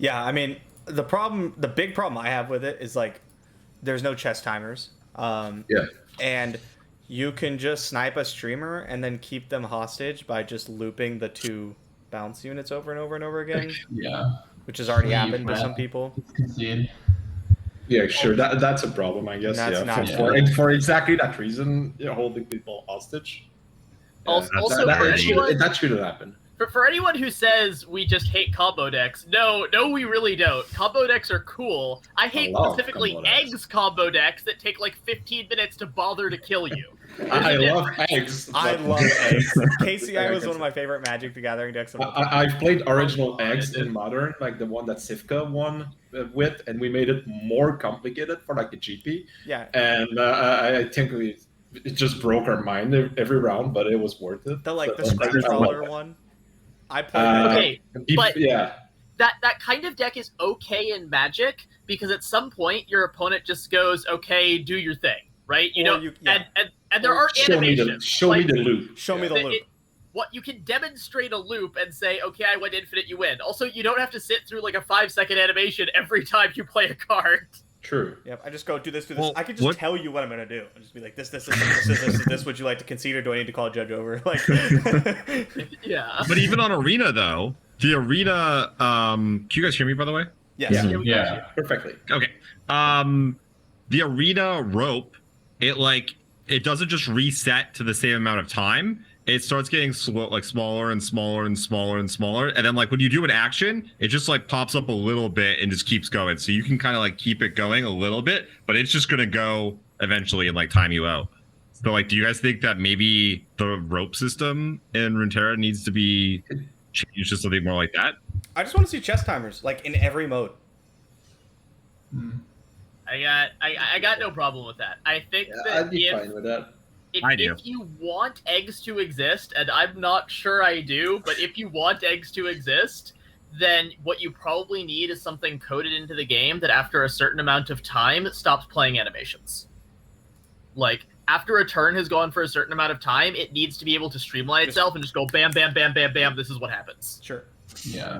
Yeah, I mean, the big problem I have with it is like, there's no chess timers. Yeah. And you can just snipe a streamer and then keep them hostage by just looping the 2 bounce units over and over and over again. Yeah. Which has already happened to some people. Concede. Yeah, sure. That's a problem, I guess. That's Yeah, not for exactly that reason, holding people hostage. Also, that shouldn't happen. For anyone who says we just hate combo decks, no, we really don't. Combo decks are cool. I hate specifically eggs combo decks that take like 15 minutes to bother to kill you. I love eggs. I love eggs. KCI was one of my favorite Magic the Gathering decks. I've played original eggs in Modern, like the one that Sivka won with, and we made it more complicated for like the GP. Yeah. And I think it just broke our mind every round, but it was worth it. The Scratch Crawler one. I played that. Okay, but yeah. That kind of deck is okay in Magic because at some point your opponent just goes, "Okay, do your thing," right? And there are animations. Show me the loop. Show me the loop. What you can demonstrate a loop and say, "Okay, I went infinite, you win." Also, you don't have to sit through like a 5-second animation every time you play a card. True. Yep. I just go do this. Well, I can just tell you what I'm gonna do. I'll just be like, this. Would you like to concede, or do I need to call a judge over? Like, yeah. But even on Arena though, the Arena. Can you guys hear me, by the way? Yes. Yeah. Perfectly. Okay. The Arena rope, it doesn't just reset to the same amount of time. It starts getting smaller and smaller and smaller and smaller, and then like when you do an action, it just like pops up a little bit and just keeps going. So you can kind of like keep it going a little bit, but it's just gonna go eventually and like time you out. So like, do you guys think that maybe the rope system in Runeterra needs to be changed to something more like that? I just want to see chess timers like in every mode. I got no problem with that. I think that I'd be fine with that. If you want eggs to exist, and I'm not sure I do, but if you want eggs to exist, then what you probably need is something coded into the game that after a certain amount of time stops playing animations. Like, after a turn has gone for a certain amount of time, it needs to be able to streamline itself and just go bam, bam, bam, bam, bam, this is what happens. Sure. Yeah.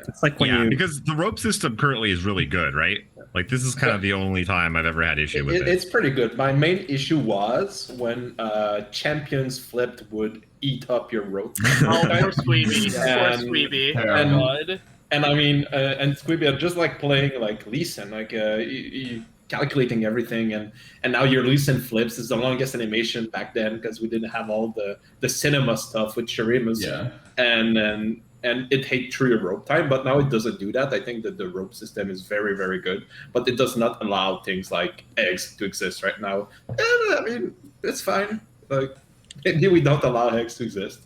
It's like when because the rope system currently is really good, right? Like this is kind of the only time I've ever had issue with it. It's pretty good. My main issue was when champions flipped would eat up your rope. Oh, poor Squeeby. Poor Squeeby. And I mean, and Squeeby are just like playing like Lee Sin, like you calculating everything, and now your Lee Sin flips is the longest animation back then because we didn't have all the cinema stuff with Shurimas. Yeah. And it ate through your rope time, but now it doesn't do that. I think that the rope system is very, very good, but it does not allow things like eggs to exist right now. And I mean, it's fine. Like, maybe we don't allow eggs to exist.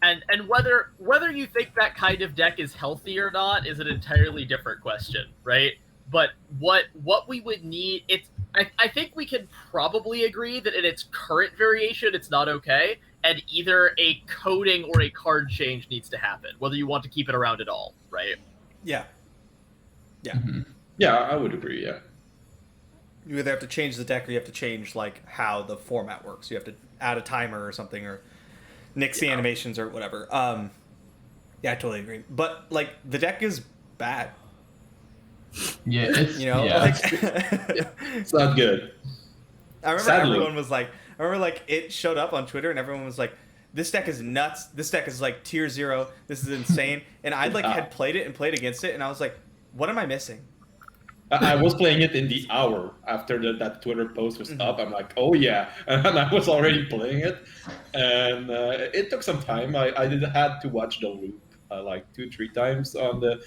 And whether you think that kind of deck is healthy or not is an entirely different question, right? But what we would need, I think we can probably agree that in its current variation, it's not okay. And either a coding or a card change needs to happen, whether you want to keep it around at all, right? Yeah. Yeah. Mm-hmm. Yeah, I would agree, yeah. You either have to change the deck or you have to change like how the format works. You have to add a timer or something or nix the animations or whatever. Yeah, I totally agree. But like the deck is bad. Yeah, it's it's not good. I remember Sadly. everyone was like, it showed up on Twitter and everyone was like, this deck is nuts. This deck is like tier 0. This is insane. And I like had played it and played against it and I was like, what am I missing? I was playing it in the hour after that Twitter post was up. I'm like, oh yeah, and I was already playing it, and it took some time. I had to watch the loop like 2-3 times on the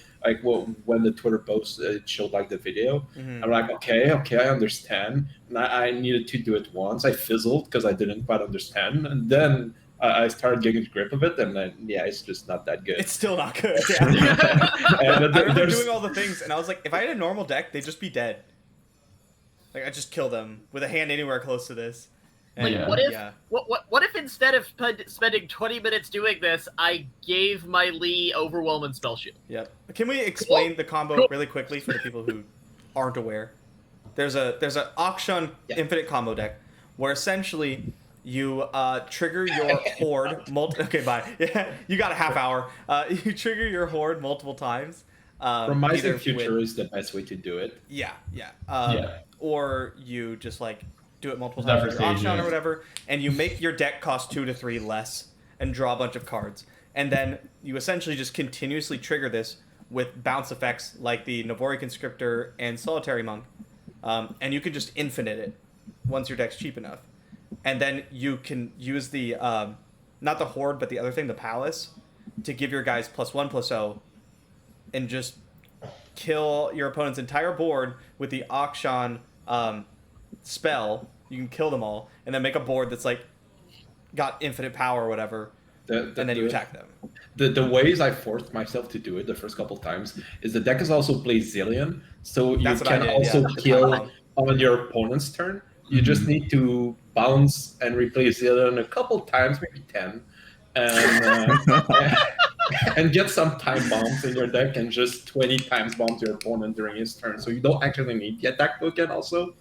when the Twitter post it showed like the video. I'm like, okay, I understand. And I needed to do it once. I fizzled because I didn't quite understand, and then I started getting a grip of it, and then it's just not that good. It's still not good. Yeah. I remember doing all the things, and I was like, if I had a normal deck, they'd just be dead. Like I just kill them with a hand anywhere close to this. And, what if instead of spending 20 minutes doing this, I gave my Lee Overwhelm and Spell Shield? Yep. Can we explain the combo really quickly for the people who aren't aware? There's a Akshan infinite combo deck where essentially you trigger your horde. Okay, bye. Yeah, you got a half hour. You trigger your horde multiple times. Promising future is the best way to do it. Yeah. Yeah. Or you just like do it multiple Never times with your auction stages. or whatever, and you make your deck cost 2 to 3 less and draw a bunch of cards. And then you essentially just continuously trigger this with bounce effects like the Navori Conscriptor and Solitary Monk. And you can just infinite it once your deck's cheap enough. And then you can use the, not the Horde, but the other thing, the Palace, to give your guys +1/+0 and just kill your opponent's entire board with the Akshan spell. You can kill them all, and then make a board that's like got infinite power or whatever, and then you attack them. The ways I forced myself to do it the first couple times is the deck is also play Zillion, so you That's what I can did, also yeah. kill on your opponent's turn. You just need to bounce and replay Zillion a couple times, maybe 10, and and get some time bombs in your deck and just 20 times bomb your opponent during his turn. So you don't actually need the attack token also.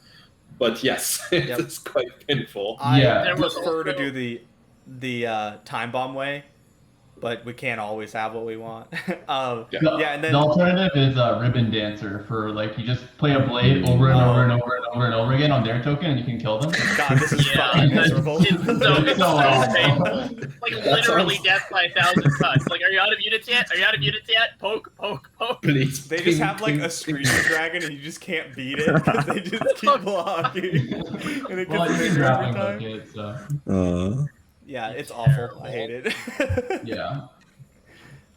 But yes, it's quite painful. I prefer to do the time bomb way, but we can't always have what we want. And then The alternative is Ribbon Dancer for like you just play a blade over and over and over and over and over again on their token and you can kill them. God, this is fucking miserable. It's so painful. Like That literally sounds- death by 1,000 cuts. Like, are you out of units yet? Are you out of units yet? Poke, poke, poke. Please. They just have like a Screaming Dragon and you just can't beat it because they just keep blocking. And it Well, gets you can bigger drop every and time. book it, so Yeah, it's awful. I hate it. yeah.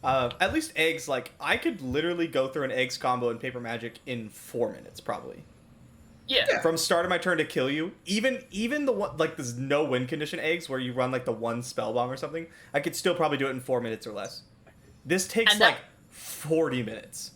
At least eggs, like, I could literally go through an eggs combo in Paper Magic in 4 minutes, probably. Yeah. From start of my turn to kill you. Even the one, like, there's no win condition eggs where you run, like, the one spell bomb or something. I could still probably do it in 4 minutes or less. This takes, And that- like, 40 minutes.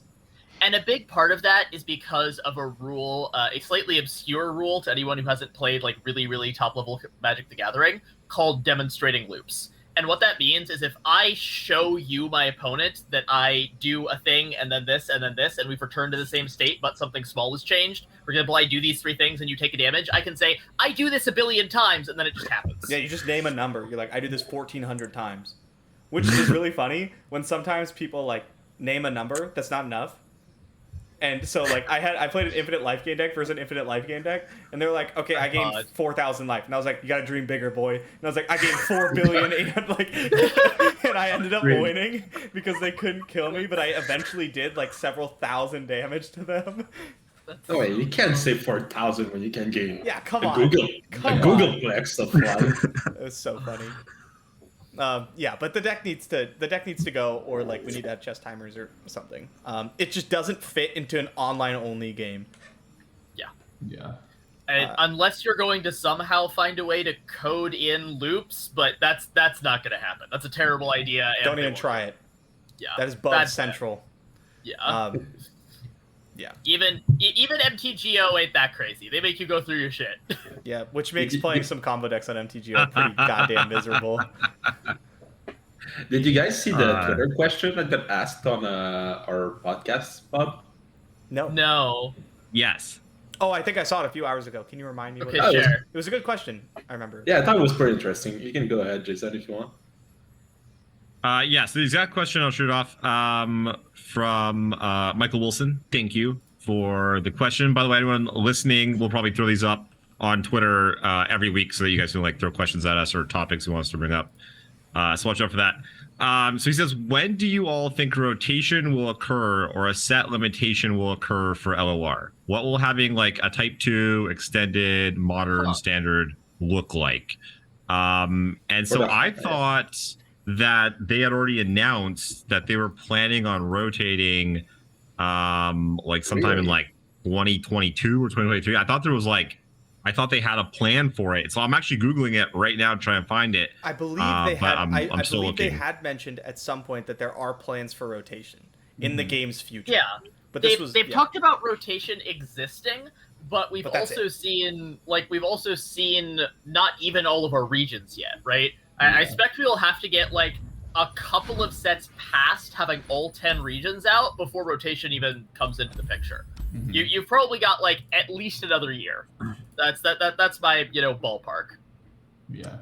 And a big part of that is because of a rule, a slightly obscure rule to anyone who hasn't played like really, really top level Magic the Gathering, called demonstrating loops. And what that means is if I show you my opponent that I do a thing and then this and then this, and we've returned to the same state, but something small has changed. For example, I do these 3 things and you take a damage. I can say, I do this a billion times, and then it just happens. Yeah, you just name a number. You're like, I do this 1,400 times. Which is really funny when sometimes people, like, name a number that's not enough. And so, like, I played an infinite life gain deck versus an infinite life gain deck, and they're like, okay, I gained 4,000 life. And I was like, you gotta dream bigger, boy. And I was like, I gained 4,800,000,000, like, and I ended up winning because they couldn't kill me, but I eventually did, like, several thousand damage to them. No way, you can't say 4,000 when you can gain Yeah, come a on. Google Googleplex of life. It was so funny. Yeah, but the deck needs to go, or like we need to have chess timers or something. It just doesn't fit into an online only game. Yeah. And unless you're going to somehow find a way to code in loops, but that's not going to happen. That's a terrible idea. And Don't they even won't. try it. Yeah, That is bug that's central. Yeah. Yeah. Even MTGO ain't that crazy. They make you go through your shit. Yeah, which makes playing some combo decks on MTGO pretty goddamn miserable. Did you guys see the Twitter question that got asked on our podcast, Bob? No. No. Yes. Oh, I think I saw it a few hours ago. Can you remind me? Okay, what it was? sure. It was a good question. I remember. Yeah, I thought it was pretty interesting. You can go ahead, Jason, if you want. Yeah, so the exact question I'll shoot off from Michael Wilson. Thank you for the question. By the way, anyone listening, we'll probably throw these up on Twitter every week so that you guys can like throw questions at us or topics you want us to bring up. So watch out for that. So he says, when do you all think rotation will occur or a set limitation will occur for LOR? What will having like a type 2 extended modern standard look like? And so I thought that they had already announced that they were planning on rotating like sometime in like 2022 or 2023. I thought they had a plan for it. So I'm actually Googling it right now to try and find it. I believe they had. I still believe they looking. had mentioned at some point that there are plans for rotation in the game's future. Yeah. But They've talked about rotation existing, but we've that's also seen not even all of our regions yet, right? I expect we'll have to get like a couple of sets past having all 10 regions out before rotation even comes into the picture. Mm-hmm. You've probably got like at least another year. That's my ballpark. Yeah.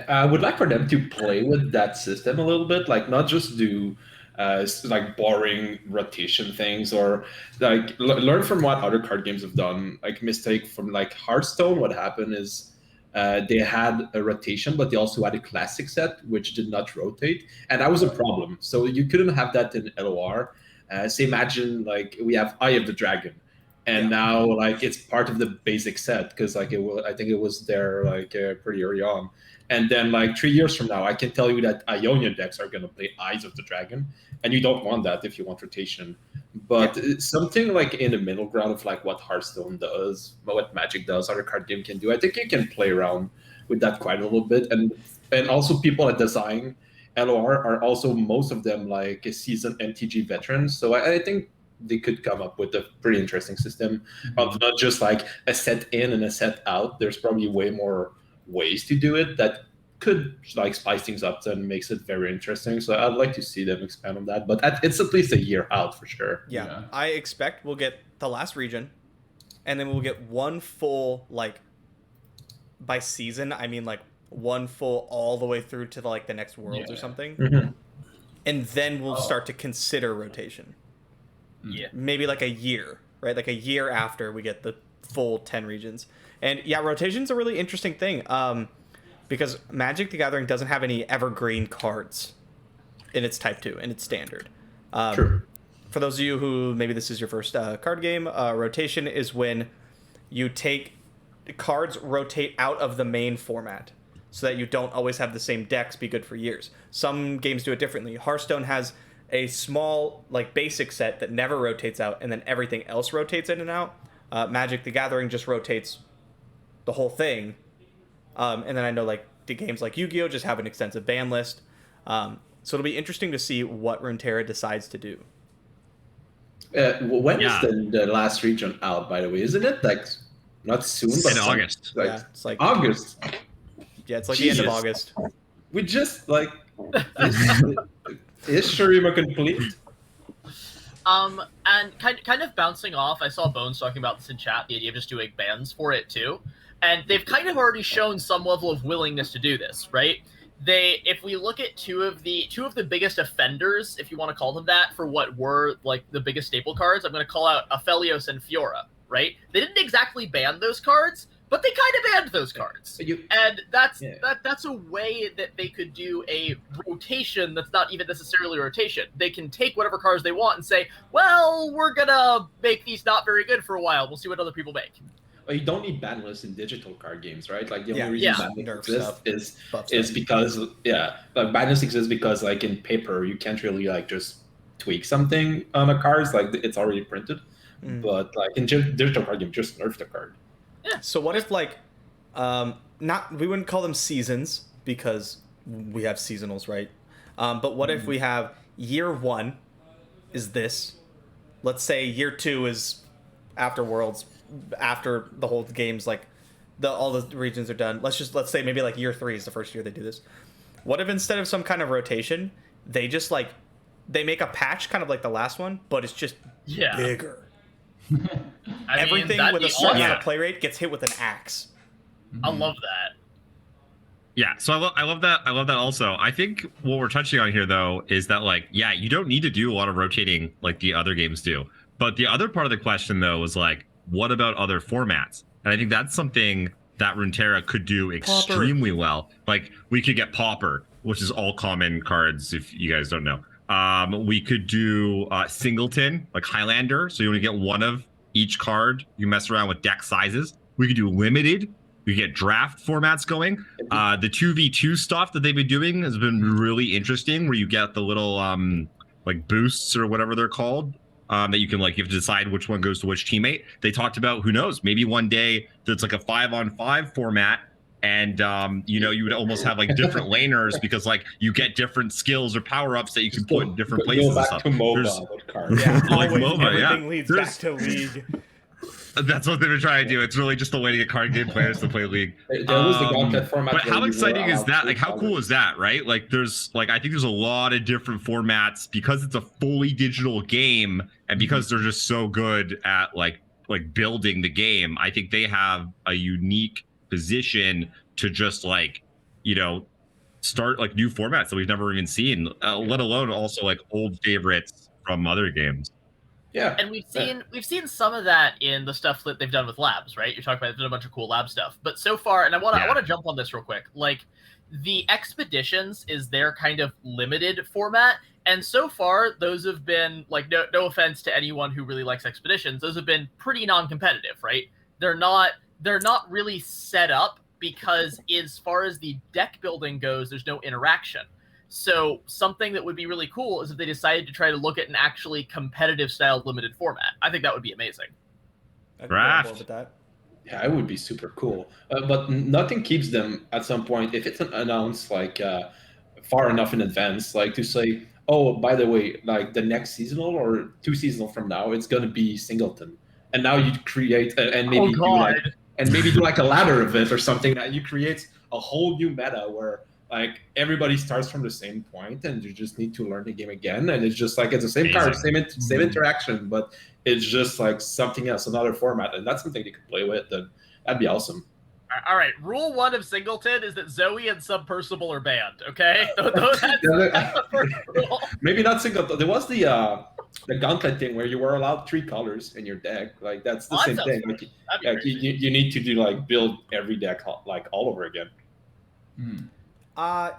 I would like for them to play with that system a little bit, like not just do like boring rotation things, or like learn from what other card games have done. Like mistake from like Hearthstone, what happened is they had a rotation, but they also had a classic set which did not rotate, and that was a problem. So you couldn't have that in LOR. So imagine like we have Eye of the Dragon, and now like it's part of the basic set because like it was, I think it was there like pretty early on. And then like 3 years from now, I can tell you that Ionia decks are going to play Eyes of the Dragon, and you don't want that if you want rotation. But something like in the middle ground of like what Hearthstone does, what Magic does, other card game can do, I think you can play around with that quite a little bit. And also people that design LOR are also most of them like a seasoned MTG veterans. So I think they could come up with a pretty interesting system of not just like a set in and a set out. There's probably way more ways to do it that could like spice things up and makes it very interesting. So I'd like to see them expand on that, but it's at least a year out for sure. Yeah. I expect we'll get the last region, and then we'll get one full, like, by season, I mean like one full all the way through to like the next worlds or something. And then we'll start to consider rotation. Maybe like a year, right? Like a year after we get the full 10 regions. And yeah, rotation's a really interesting thing, because Magic the Gathering doesn't have any evergreen cards in its Type 2, in its standard. True. For those of you who maybe this is your first card game, rotation is when you take cards rotate out of the main format so that you don't always have the same decks be good for years. Some games do it differently. Hearthstone has a small like basic set that never rotates out, and then everything else rotates in and out. Magic the Gathering just rotates the whole thing, and then I know like the games like Yu-Gi-Oh just have an extensive ban list, so it'll be interesting to see what Runeterra decides to do. When is the last region out, by the way? Isn't it like not soon, but in August? Like, Yeah, it's like August. Yeah, it's like Jesus. the end of August. We just like is Shurima complete? And kind of bouncing off, I saw Bones talking about this in chat, the idea of just doing bans for it too. And they've kind of already shown some level of willingness to do this, right? If we look at two of the biggest offenders, if you want to call them that, for what were like the biggest staple cards, I'm going to call out Aphelios and Fiora, right? They didn't exactly ban those cards, but they kind of banned those cards. And that's a way that they could do a rotation that's not even necessarily a rotation. They can take whatever cards they want and say, well, we're going to make these not very good for a while. We'll see what other people make. Well, you don't need ban lists in digital card games, right? Like the only reason ban lists Nerf exist is because like ban lists exist because like in paper you can't really like just tweak something on a card, like it's already printed. But like in digital card game, just nerf the card. Yeah. So what if like, we wouldn't call them seasons because we have seasonals, right? But what if we have year 1 is this? Let's say year 2 is after Worlds, after the whole game's like all the regions are done. Let's say maybe like year 3 is the first year they do this. What if instead of some kind of rotation, they just like they make a patch kind of like the last one, but it's just bigger. Everything with a certain amount of play rate gets hit with an axe. I love that. Yeah, so I love that. I love that also. I think what we're touching on here, though, is that, like, yeah, you don't need to do a lot of rotating like the other games do. But the other part of the question, though, is, like, what about other formats? And I think that's something that Runeterra could do extremely well. Like, we could get Pauper, which is all common cards, if you guys don't know. We could do Singleton, like Highlander, so you only get one of each card. You mess around with deck sizes. We could do Limited. We get draft formats going. The 2v2 stuff that they've been doing has been really interesting, where you get the little like boosts or whatever they're called, that you can like, you have to decide which one goes to which teammate. They talked about, who knows, maybe one day there's like a 5-on-5 format, and you know, you would almost have like different laners because like you get different skills or power-ups that you can put in different places. Go back and stuff. to MOBA with cards. Yeah, like always, MOBA, everything leads back to League. That's what they've been trying to do. It's really just a way to get card game players to play League. There was the gauntlet format. But how exciting is that? Like, how cool colors. is that, right? Like, there's like, I think there's a lot of different formats because it's a fully digital game, and because they're just so good at like building the game. I think they have a unique position to just like, start like new formats that we've never even seen, let alone also like old favorites from other games. Yeah, and we've seen some of that in the stuff that they've done with labs, right? You're talking about they've done a bunch of cool lab stuff, but so far, and I want to jump on this real quick. Like the expeditions is their kind of limited format, and so far those have been like no offense to anyone who really likes expeditions, those have been pretty non-competitive, right? They're not really set up because as far as the deck building goes, there's no interaction. So something that would be really cool is if they decided to try to look at an actually competitive style limited format. I think that would be amazing. Draft. With that. Yeah, it would be super cool. But nothing keeps them at some point, if it's announced like far enough in advance, like to say, oh, by the way, like the next seasonal or 2 seasonal from now, it's going to be Singleton. And now you create and maybe do like a ladder of it or something, that you create a whole new meta where like everybody starts from the same point and you just need to learn the game again, and it's just like it's the same card, same interaction, but it's just like something else, another format, and that's something you could play with, and that'd be awesome. All right, rule 1 of Singleton is that Zoe and Submersible are banned. Okay, that's the first rule. Maybe not Singleton. There was the gauntlet thing where you were allowed 3 colors in your deck. Like that's the same thing. Like, you need to do like build every deck like all over again.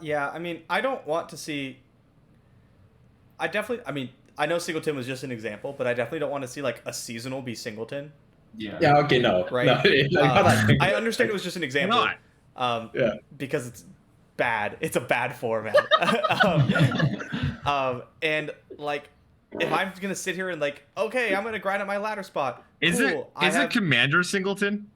Yeah, I mean, I don't want to see... I know Singleton was just an example, but I definitely don't want to see, like, a seasonal be Singleton. Yeah, okay, no. Right? No, I understand it was just an example. Yeah. Because it's bad. It's a bad format. And, like, if I'm going to sit here and, like, okay, I'm going to grind at my ladder spot. Is it Commander Singleton?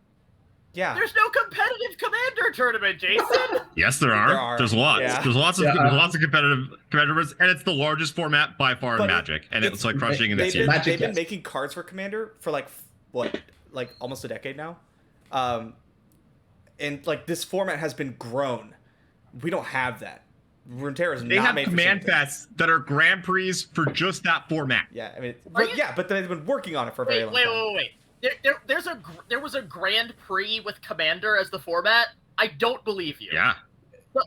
Yeah. There's no competitive Commander tournament, Jason. Yes, there are. There's lots. Yeah. There's lots of competitors, and it's the largest format by far in Magic, and it's like crushing in this year. They've been making cards for Commander for like almost a decade now, and like this format has been grown. We don't have that. Runeterra is not made for Command Fests that are Grand Prix for just that format. Yeah, I mean, but they've been working on it for a very long time. Wait. There was a Grand Prix with Commander as the format. I don't believe you. Yeah.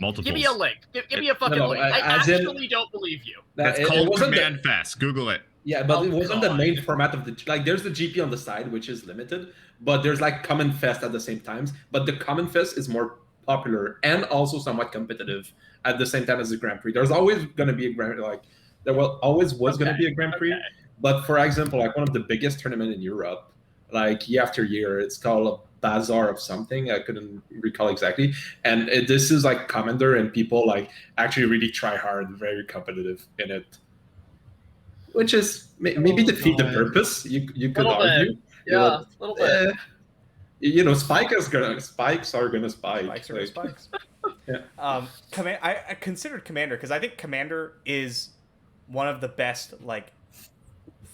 Multiples. Give me a link. Give me a fucking link. I actually don't believe you. It's called Command Fest. Google it. Yeah, but it wasn't the main format of the... Like, there's the GP on the side, which is limited, but there's, like, Common Fest at the same times. But the Common Fest is more popular and also somewhat competitive at the same time as the Grand Prix. There's always going to be a Grand... Like, there always was going to be a Grand Prix. But, for example, like, one of the biggest tournaments in Europe, like, year after year, it's called a Bazaar of something. I couldn't recall exactly. And this is, like, Commander, and people, like, actually really try hard, very competitive in it. Which is maybe defeat the purpose. You could argue. Yeah, a little bit. You know, spikes are gonna spike. Spikes are spikes. Yeah. I considered Commander because I think Commander is one of the best like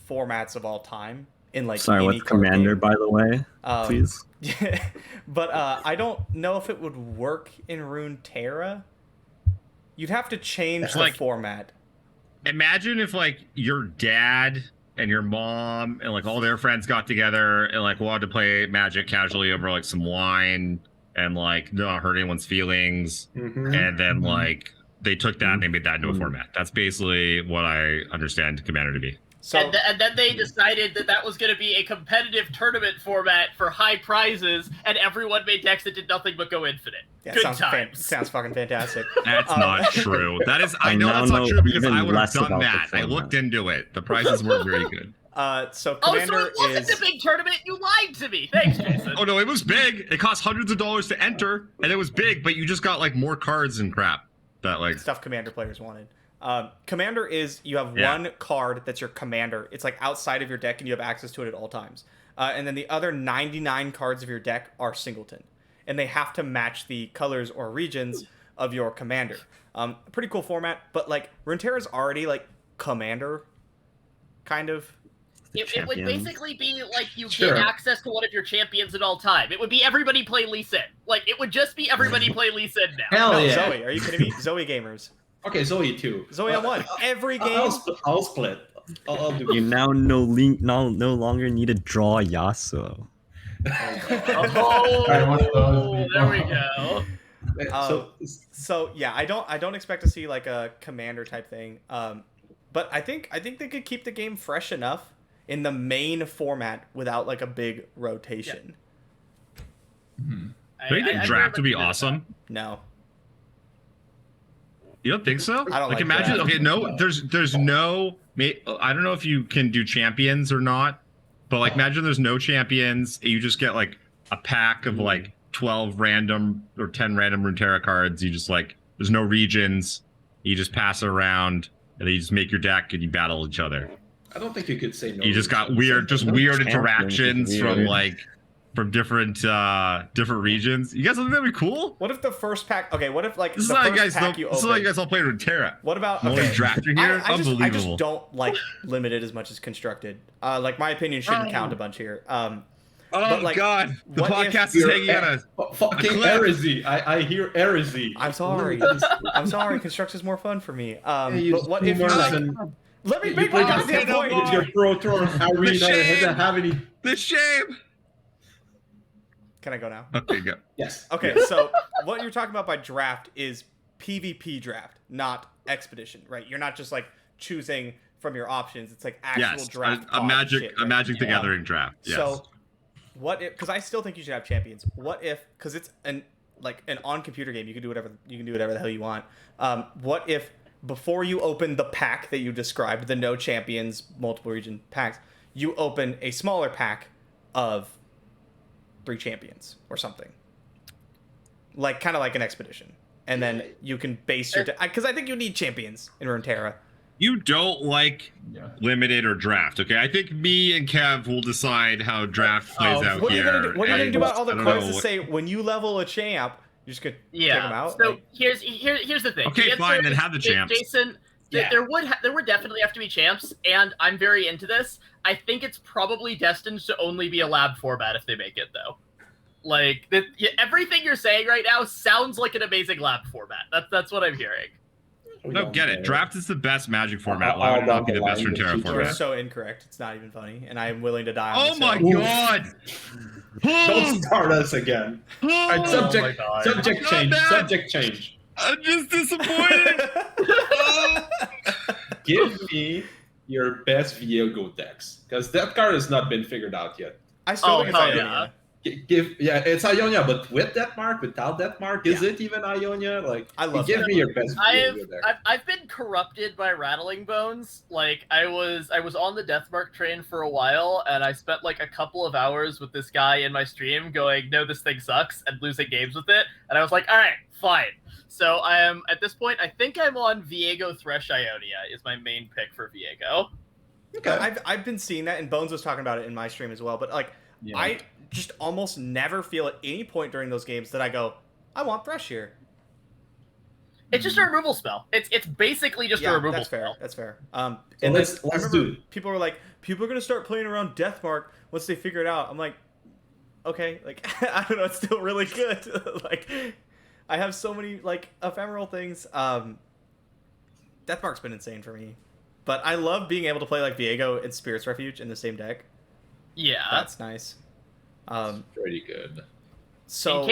formats of all time in like. Sorry, what's Commander, by the way? Please. Yeah, but I don't know if it would work in Runeterra. You'd have to change the format. Imagine if like your dad and your mom and like all their friends got together and like wanted to play Magic casually over like some wine and like not hurt anyone's feelings, and then like they took that and they made that into a format. That's basically what I understand Commander to be. So, and then they decided that was going to be a competitive tournament format for high prizes, and everyone made decks that did nothing but go infinite. Yeah, Good times. Sounds fucking fantastic. That's not true. That is, I know that's not true because I would have done that. I looked into it. The prizes weren't very good. So Commander so it wasn't a big tournament. You lied to me. Thanks, Jason. Oh no, it was big. It cost hundreds of dollars to enter, and it was big. But you just got like more cards and crap. That like stuff Commander players wanted. Commander is you have one card that's your commander. It's like outside of your deck and you have access to it at all times. And then the other 99 cards of your deck are Singleton. And they have to match the colors or regions of your commander. Pretty cool format, but like Runeterra's already like commander, kind of. It would basically be like you get access to one of your champions at all time. It would be everybody play Lee Sin. Like it would just be everybody play Lee Sin now. Hell yeah. Zoe, are you kidding me? Zoe gamers. Okay, Zoe too. Zoe on one. Every game. I'll split. I'll do You now no longer need to draw Yasuo. Oh, there we go. So yeah, I don't expect to see like a commander type thing. But I think they could keep the game fresh enough in the main format without like a big rotation. Do you think draft would be awesome? No. You don't think so? I don't like imagine. draft. Okay, no, there's no. I don't know if you can do champions or not, but like imagine there's no champions. You just get like a pack of like 12 random or 10 random Runeterra cards. You just like there's no regions. You just pass it around and then you just make your deck and you battle each other. I don't think you could say no. You just got weird interactions from different regions. You guys don't think that'd be cool? What if the first pack? Okay, what if like This is the how first pack you this is open? how you guys all play Runeterra. What about Multi drafter here? I Unbelievable. just don't like limited as much as constructed. Like my opinion shouldn't count a bunch here. Oh but, like, God, the what podcast if is hanging on a fucking heresy. I hear heresy. I'm sorry. I'm sorry. Construct is more fun for me. You But what if you let me make my goddamn point. With your Pro Tour arena, doesn't have any. the shame. Can I go now? Okay, go. Yes. Okay, so what you're talking about by draft is PvP draft, not expedition, right? You're not just like choosing from your options. It's like actual draft. a magic the Gathering draft. Yes. So what if? Because I still think you should have champions. What if? Because it's an on computer game. You can do whatever the hell you want. What if before you open the pack that you described, the no champions multiple region packs, you open a smaller pack of 3 champions or something, like kind of like an expedition, and then you can base your because I think you need champions in Runeterra. You don't like limited or draft, okay? I think me and Kev will decide how draft plays out What are here. you gonna do? What are you gonna do about all the I don't cards know that say when you level a champ, you just could take them out? So Like, here's the thing. Okay, The fine, answer then is- have the champs. Jason, there would definitely have to be champs, and I'm very into this. I think it's probably destined to only be a lab format if they make it, though. Like everything you're saying right now sounds like an amazing lab format. That's what I'm hearing. No, get it. Draft is the best Magic format. All Why would it not down be the the best line, Runeterra the you're format? so incorrect. It's not even funny, and I am willing to die on Oh this my hill. God! Don't start us again. Alright, subject God. subject I'm change. not bad. Subject change. I'm just disappointed. Give me your best Viego decks, because that card has not been figured out yet. I still think it's hell Ionia. It's Ionia, but with that mark, without that mark, is it even Ionia? Like, I love give that. me your best Viego deck. I've been corrupted by Rattling Bones. Like I was on the Deathmark train for a while, and I spent like a couple of hours with this guy in my stream going, "No, this thing sucks," and losing games with it. And I was like, "All right, fine." So I am at this point. I think I'm on Viego Thresh Ionia is my main pick for Viego. Okay. I've been seeing that, and Bones was talking about it in my stream as well. But like, I just almost never feel at any point during those games that I go, "I want Thresh here." It's just a removal spell. It's basically just a removal that's fair. spell. That's fair. So And let's I remember do it. people were like, people are gonna start playing around Deathmark once they figure it out. I'm like, okay, like I don't know, it's still really good. Like, I have so many like ephemeral things. Deathmark's been insane for me, but I love being able to play like Viego and Spirit's Refuge in the same deck. Yeah. That's nice. Pretty good. So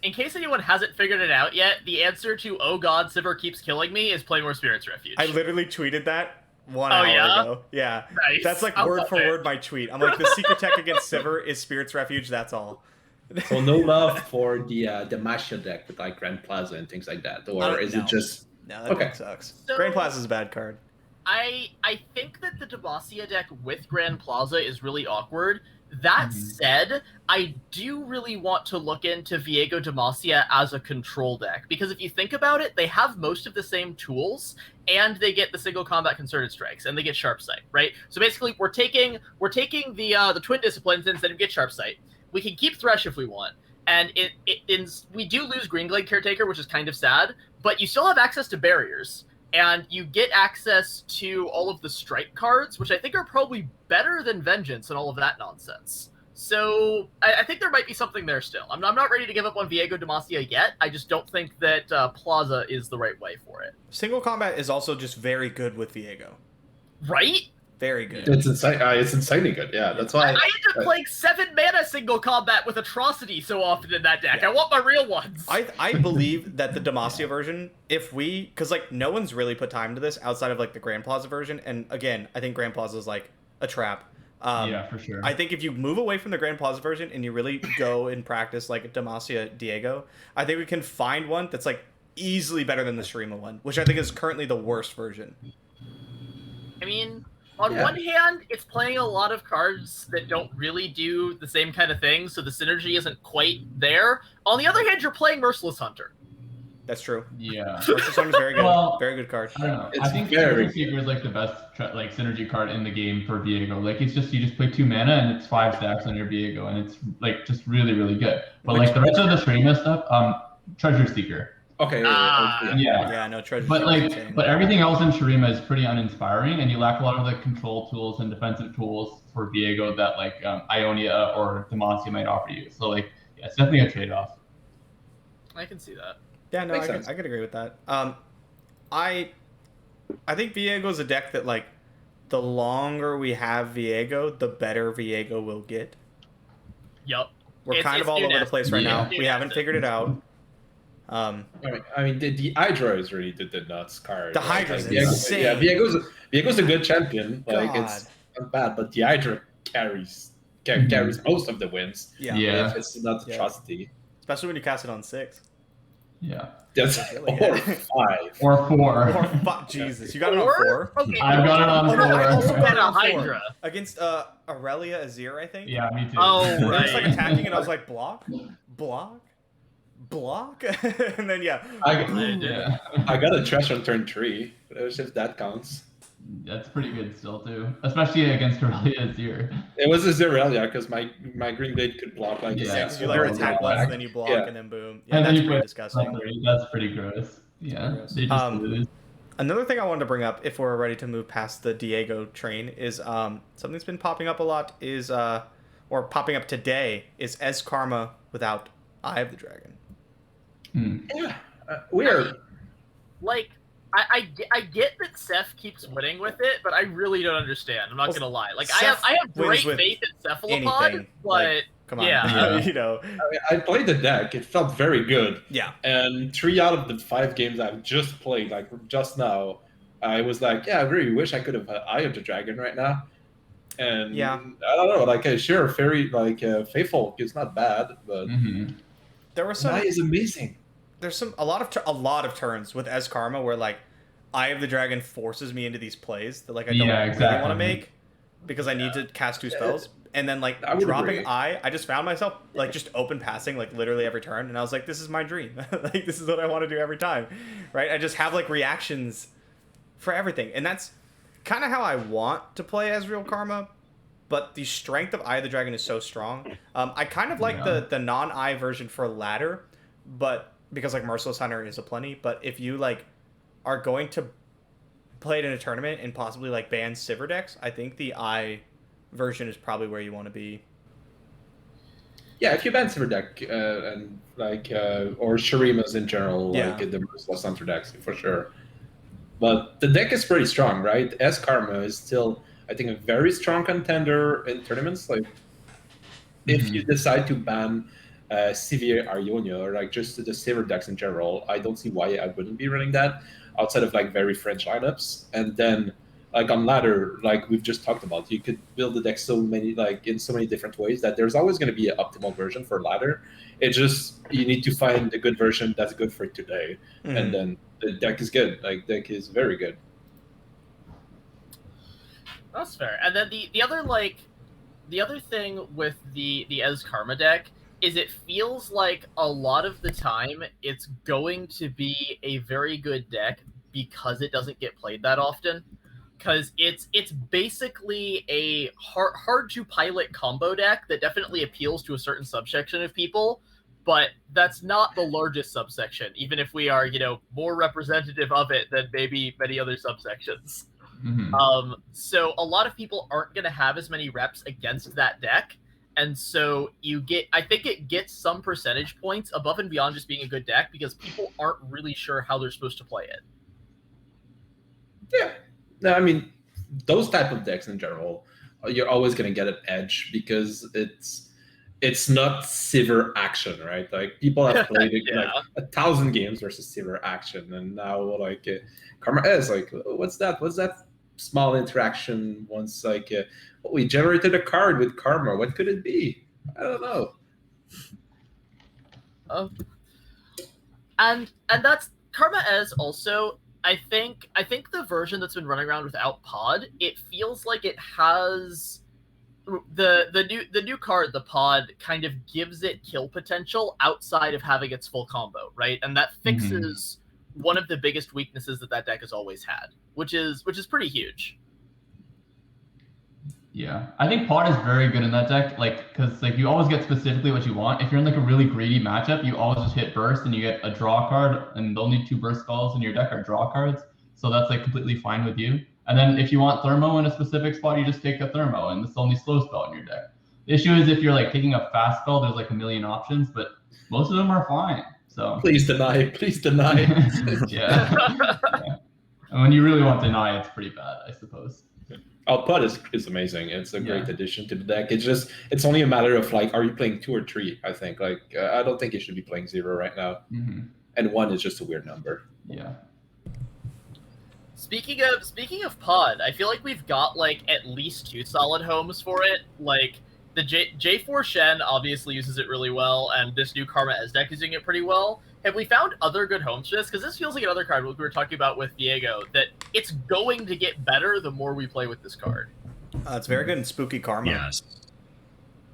in case anyone hasn't figured it out yet, the answer to "Oh God, Sivir keeps killing me" is play more Spirit's Refuge. I literally tweeted that 1 Oh, hour yeah? ago. Yeah. Nice. That's like I word love for it. word my tweet. I'm like, the secret tech against Sivir is Spirit's Refuge. That's all. So no love for the Masha deck with like Grand Plaza and things like that, or is it just No, that deck sucks. So- Grand Plaza's a bad card. I think that the Demacia deck with Grand Plaza is really awkward. That said, I do really want to look into Viego Demacia as a control deck, because if you think about it, they have most of the same tools, and they get the single combat concerted strikes, and they get sharp sight, right? So basically, we're taking the twin disciplines instead of get sharp sight. We can keep Thresh if we want, and we do lose Greenglade Caretaker, which is kind of sad, but you still have access to barriers. And you get access to all of the strike cards, which I think are probably better than Vengeance and all of that nonsense. So I think there might be something there still. I'm not ready to give up on Viego Demacia yet. I just don't think that Plaza is the right way for it. Single combat is also just very good with Viego. Right? Very good. It's insane. It's insanely good. Yeah, that's why. I ended up playing 7 mana single combat with Atrocity so often in that deck. I want my real ones. I believe that the Demacia version, because like no one's really put time to this outside of like the Grand Plaza version, and again, I think Grand Plaza is like a trap. Yeah, for sure. I think if you move away from the Grand Plaza version and you really go and practice like Demacia Viego, I think we can find one that's like easily better than the Shurima one, which I think is currently the worst version. I mean, on one hand, it's playing a lot of cards that don't really do the same kind of thing, so the synergy isn't quite there. On the other hand, you're playing Merciless Hunter. That's true. Yeah. Merciless Hunter is very good. Well, very good card. I don't know. It's I think very Seeker is like the best like synergy card in the game for Viego. Like you just play 2 mana and it's 5 stacks on your Viego, and it's like just really really good. But like the rest of the Shurima stuff, Treasure Seeker. Okay. Yeah. No treasure. But but everything else in Shurima is pretty uninspiring, and you lack a lot of the control tools and defensive tools for Viego that like Ionia or Demacia might offer you. So like, yeah, it's definitely a trade-off. I can see that. Yeah, no, I could agree with that. I think Viego is a deck that like the longer we have Viego, the better Viego will get. Yup. We're kind of all over the place right now. We haven't figured it out. I mean, the Hydra is really the nuts card. The Hydra's like, insane. Yeah, Viego's a good champion. Like it's not bad, but the Hydra carries most of the wins. Yeah. If it's not Atrocity. Especially when you cast it on 6. Yeah. That's really or good. 5. Or 4. Or Jesus, you got it on 4? Okay, I've got it on Oh, no, I 4. also got it a on 4. Hydra. Against Aurelia Azir, I think. Yeah, me too. Oh, I was like right. attacking and I was like, block? And then I got a trash on turn 3. If that counts. That's pretty good still too, especially against Aurelia Azir. It was Azirelia because my Green Blade could block like you like attack once and then you block and then boom. Yeah, And then that's you pretty put disgusting. That's pretty gross. Yeah, they just lose. Another thing I wanted to bring up, if we're ready to move past the Viego train, is something that's been popping up a lot is or popping up today is Ez Karma without Eye of the Dragon. Yeah, weird. Like, I get that Seth keeps winning with it, but I really don't understand. I'm not gonna lie. Like, I have great faith in Cephalopod, but like, come on, yeah. you know. I played the deck. It felt very good. Yeah. And 3 out of the 5 games I've just played, like just now, I was like, yeah, I really wish I could have Eye of the Dragon right now. And yeah, I don't know, like sure, Fairy, like Faithful is not bad, but there were some. Eye is amazing. There's a lot of turns with Ez Karma where like Eye of the Dragon forces me into these plays that like I don't really want to make because I need to cast 2 spells. And then like dropping Eye, I just found myself like just open passing like literally every turn, and I was like, this is my dream. Like this is what I want to do every time, right? I just have like reactions for everything, and that's kind of how I want to play Ezreal Karma. But the strength of Eye of the Dragon is so strong. I kind of like the non-Eye version for ladder, but because like Merciless Hunter is a plenty. But if you like are going to play it in a tournament and possibly like ban Sivir decks, I think the Eye version is probably where you want to be. Yeah, if you ban Sivir deck and like or Shurimas in general, like the Merciless Hunter decks for sure. But the deck is pretty strong, right? Ez Karma is still, I think, a very strong contender in tournaments. Like, if you decide to ban Sivir Ionia or like just the Sivir decks in general, I don't see why I wouldn't be running that outside of like very French lineups. And then like on ladder, like we've just talked about, you could build the deck in so many different ways that there's always going to be an optimal version for ladder. It just, you need to find a good version that's good for today, and then the deck is good. Like deck is very good. That's fair. And then the other thing with the Ez Karma deck is it feels like a lot of the time it's going to be a very good deck because it doesn't get played that often. Because it's basically a hard to pilot combo deck that definitely appeals to a certain subsection of people, but that's not the largest subsection, even if we are, more representative of it than maybe many other subsections. So a lot of people aren't going to have as many reps against that deck, and so I think it gets some percentage points above and beyond just being a good deck because people aren't really sure how they're supposed to play it. Yeah. No, I mean, those type of decks in general, you're always gonna get an edge because it's not Sivir action, right? Like people have played like 1,000 games versus Sivir action, and now like Karma is like, what's that? What's that small interaction? Once like we generated a card with Karma. What could it be? I don't know. And that's Karma is also. I think the version that's been running around without pod, it feels like it has the new card, the pod, kind of gives it kill potential outside of having its full combo, right? And that fixes one of the biggest weaknesses that deck has always had, which is pretty huge. Yeah, I think pod is very good in that deck, like, because like you always get specifically what you want. If you're in like a really greedy matchup, you always just hit burst and you get a draw card, and the only 2 burst spells in your deck are draw cards, so that's like completely fine with you. And then if you want thermo in a specific spot, you just take a thermo, and it's the only slow spell in your deck. The issue is if you're like taking a fast spell, there's like a million options, but most of them are fine. So please deny, please deny. yeah. And when you really want to deny, it's pretty bad, I suppose. Pod is amazing. It's a great addition to the deck. It's only a matter of like, are you playing 2 or 3? I think like I don't think you should be playing 0 right now, and 1 is just a weird number. Yeah. Speaking of pod, I feel like we've got like at least 2 solid homes for it. Like the J4 Shen obviously uses it really well, and this new Karma Ez deck is doing it pretty well. Have we found other good homes for this? Because this feels like another card we were talking about with Viego, that it's going to get better the more we play with this card. It's very good in Spooky Karma. Yes.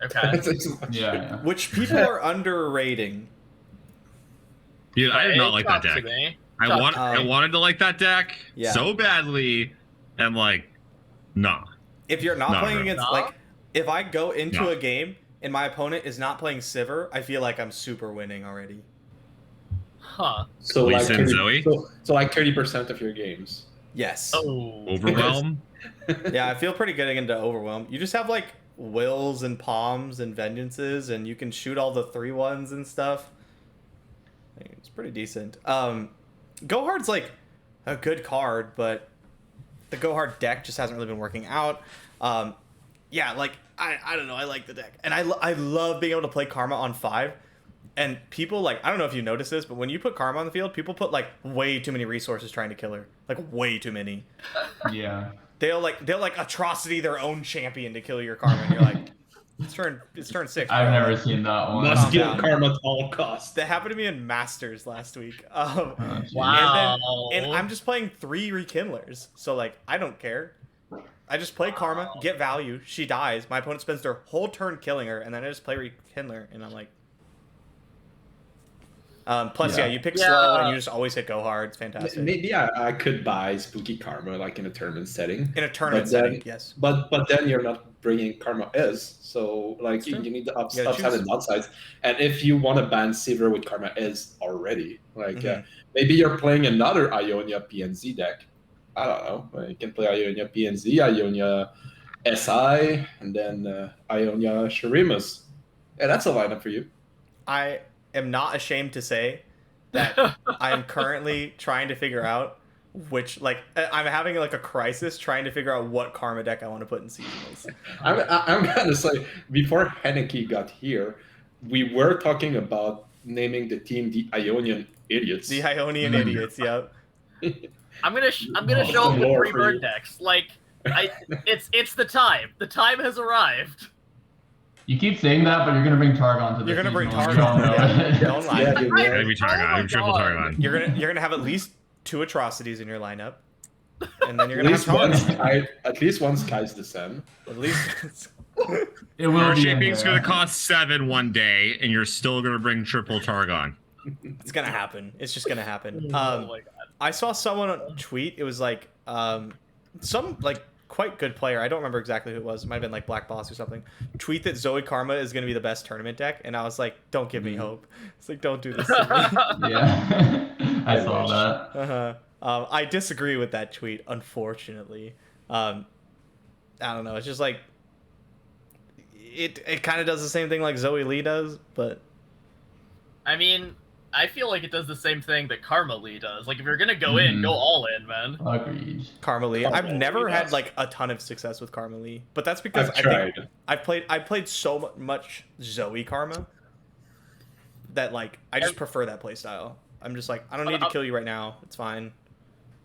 Okay. Yeah. Which people are underrating. Dude, I did not like that deck. I wanted to like that deck so badly, and like, nah. If you're not playing against, like, if I go into a game and my opponent is not playing Sivir, I feel like I'm super winning already. Huh. So Lee like Sin, Zoe? So like 30% of your games. Yes. Oh. Overwhelm? Yeah, I feel pretty good into Overwhelm. You just have like wills and palms and vengeances, and you can shoot all the 3/1s and stuff. It's pretty decent. Go Hard's like a good card, but the Go Hard deck just hasn't really been working out. Yeah, like I don't know. I like the deck, and I love being able to play Karma on 5. And people, like, I don't know if you notice this, but when you put Karma on the field, people put like way too many resources trying to kill her, like way too many. Yeah. They'll atrocity their own champion to kill your Karma, and you're like, it's turn 6. I've never seen that one. Must kill Karma at all costs. That happened to me in Masters last week. Wow. And I'm just playing 3 Rekindlers, so like I don't care. I just play Karma, get value. She dies. My opponent spends their whole turn killing her, and then I just play Rekindler, and I'm like. Plus, you pick slow, and you just always hit Go Hard. It's fantastic. Maybe I could buy Spooky Karma like in a tournament setting. In a tournament setting, yes. But then you're not bringing Karma Ez, so like you need the upside and downsides. And if you want to ban Sivir with Karma Ez already, like maybe you're playing another Ionia PNZ deck. I don't know. You can play Ionia PNZ, Ionia SI, and then Ionia Shurimas. Yeah, that's a lineup for you. I am not ashamed to say that I am currently trying to figure out which, like, I'm having like a crisis trying to figure out what Karma deck I want to put in seasonals. I'm gonna say, before Henneke got here, we were talking about naming the team the Ionian Idiots. The Ionian Idiots, yep. I'm gonna show up with 3 bird decks. Like, it's the time. The time has arrived. You keep saying that, but you're gonna bring Targon to the. You're gonna bring season. Targon. Don't lie. Every Targon, triple Targon. You're gonna have at least 2 atrocities in your lineup, and then you're gonna have at least one Sky's Descent. At least. It will Our be shaping's gonna cost 7 one day, and you're still gonna bring triple Targon. It's gonna happen. It's just gonna happen. Oh my God. I saw someone tweet. It was like some like quite good player. I don't remember exactly who it was. It might have been like Black Boss or something. Tweet that Zoe Karma is going to be the best tournament deck, and I was like, don't give me hope. It's like, don't do this to me. Yeah, I saw that. I disagree with that tweet, unfortunately. I don't know. It's just like it kind of does the same thing like Zoe Lee does, but I mean, I feel like it does the same thing that Karma Lee does. Like if you're gonna go in, go all in, man. Agreed. Karma Lee. Karma I've never Lee, had yes. like a ton of success with Karma Lee, but that's because I've tried. I played so much Zoe Karma that like I just prefer that playstyle. I'm just like, I don't need to kill you right now. It's fine.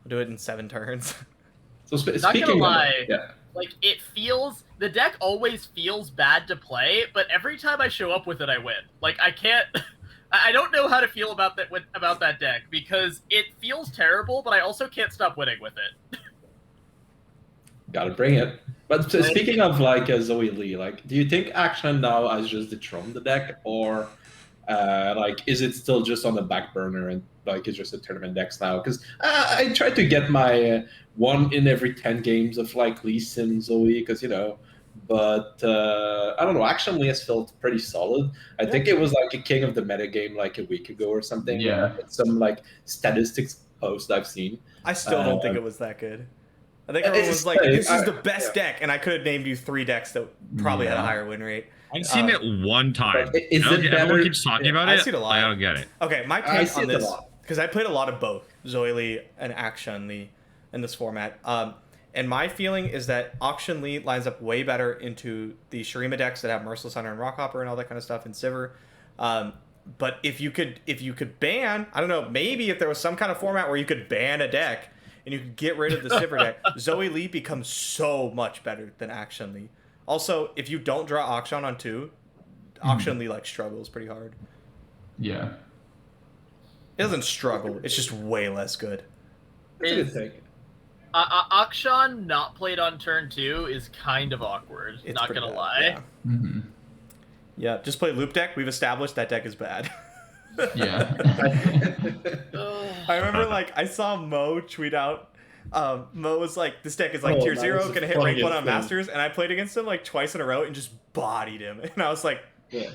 I'll do it in 7 turns. So Not speaking gonna of, lie, yeah. like the deck always feels bad to play, but every time I show up with it, I win. Like I can't, I don't know how to feel about that deck because it feels terrible, but I also can't stop winning with it. Gotta bring it. But speaking of like Zoe Lee, like, do you think Akshan now has just dethroned the deck, or like is it still just on the back burner and like it's just a tournament decks now? Because I try to get my 1 in every 10 games of like Lee Sin Zoe, because but I don't know. Akshan Lee has felt pretty solid. I think it was like a king of the meta game like a week ago or something. Yeah. Some like statistics post I've seen. I still don't think it was that good. I think everyone was like, this is the best deck, and I could have named you 3 decks that probably had a higher win rate. I've seen it one time. Is it better? Everyone keeps talking about it. I've seen a lot. I don't get it. Okay, my I take see on it a this, lot. because I played a lot of both Zoe Lee and Akshan Lee in this format. And my feeling is that Akshan Lee lines up way better into the Shurima decks that have Merciless Hunter and Rockhopper and all that kind of stuff in Sivir. But if you could ban, I don't know, maybe if there was some kind of format where you could ban a deck and you could get rid of the Sivir deck, Zoe Lee becomes so much better than Akshan Lee. Also, if you don't draw Akshan on 2, Akshan Lee like struggles pretty hard. Yeah. It doesn't struggle. It's just way less good. That's a good thing. Akshan not played on turn 2 is kind of awkward. It's not pretty gonna bad, lie. Yeah. Mm-hmm. Yeah, just play loop deck. We've established that deck is bad. Yeah. I remember like I saw Mo tweet out. Mo was like, "This deck is like tier 0, gonna hit rank 1 on Masters," and I played against him like twice in a row and just bodied him. And I was like, Yeah.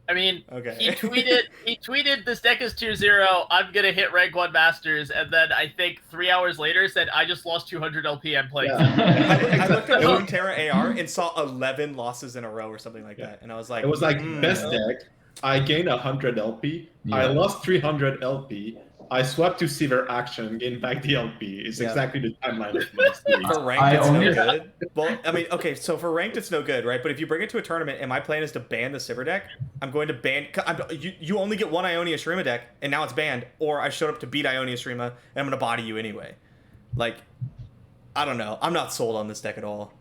I mean, Okay. he tweeted this deck is tier 0, I'm gonna hit rank 1 Masters, and then I think 3 hours later said I just lost 200 LP I'm playing. I looked at Runeterra AR and saw 11 losses in a row or something like that, and I was like, It was like best deck. I gained 100 LP. I Yeah. lost 300 LP. I swapped to Sivir Action, gained back the LP. It's Yeah. exactly the timeline of my series. For ranked, I it's no only- good. Well, I mean, okay, so for ranked, it's no good, right? But if you bring it to a tournament and my plan is to ban the Sivir deck, I'm going to ban... You only get 1 Ionia Shurima deck, and now it's banned, or I showed up to beat Ionia Shurima, and I'm going to body you anyway. Like, I don't know. I'm not sold on this deck at all.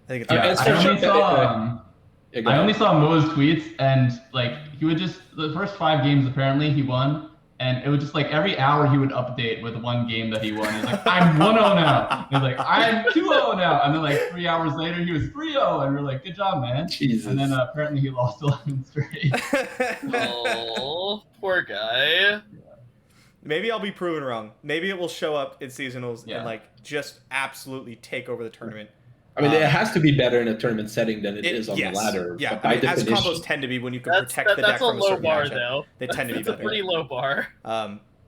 I think it's... Yeah, it's I for only sure. saw... Yeah, go I only ahead. saw Mo's tweets, and like he would just the first 5 games apparently he won, and it was just like every hour he would update with 1 game that he won. He's like, I'm 1-0 now. He's like, I'm 2-0 now, and then like 3 hours later he was 3-0, and we're like, good job, man. Jesus. And then apparently he lost 11 straight. Oh, poor guy. Maybe I'll be proven wrong. Maybe it will show up in seasonals Yeah. and like just absolutely take over the tournament. I mean, it has to be better in a tournament setting than it is on yes. the ladder. Yeah, but by I mean, as definition, combos tend to be when you can That's protect the deck that's a from a low certain bar matchup, though. they tend to be It's a better. pretty low bar.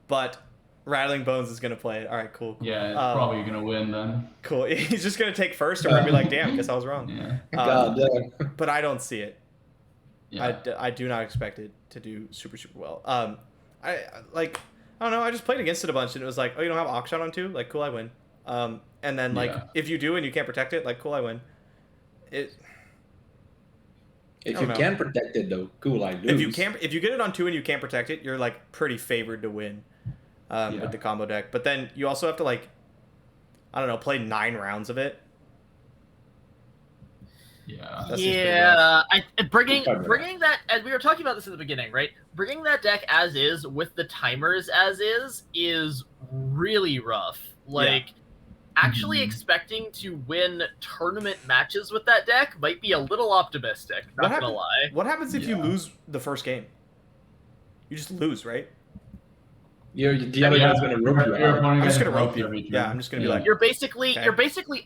But Rattling Bones is gonna play it. All right, cool. Yeah, it's probably gonna win then. Cool. He's just gonna take first, and we're gonna be like, "Damn, guess I was wrong." Yeah. God damn. But I don't see it. Yeah. I do not expect it to do super well. I don't know. I just played against it a bunch, and it was like, "Oh, you don't have Akshan on 2? Like, cool, I win." And then like, Yeah. if you do and you can't protect it, like, cool, I win. It. If I you don't know. can protect it though, cool, I lose. If you get it on 2 and you can't protect it, you're like pretty favored to win with the combo deck. But then you also have to like, I don't know, play 9 rounds of it. Yeah. That seems pretty Yeah, bringing Probably that, and we were talking about this at the beginning, right? Bringing that deck as is with the timers as is really rough. Like, actually expecting to win tournament matches with that deck might be a little optimistic. Not gonna lie. What happens if you Yeah. lose the first game? You just lose, right? The other guy's gonna rope you out. I'm just gonna rope you. Yeah, I'm just gonna be like, You're basically Okay.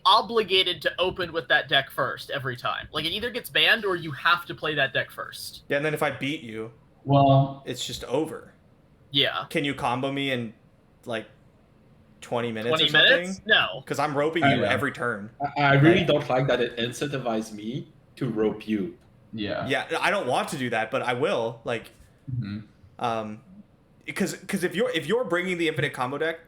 obligated to open with that deck first every time. Like, it either gets banned or you have to play that deck first. yeah. And then if I beat you, Well, it's just over. Yeah. Can you combo me in like 20 minutes 20 or something? minutes? No. Because I'm roping I you know. every turn. I really don't like that it incentivizes me to rope you. yeah. Yeah, I don't want to do that, but I will. Like, Mhm. because if you're bringing the infinite combo deck,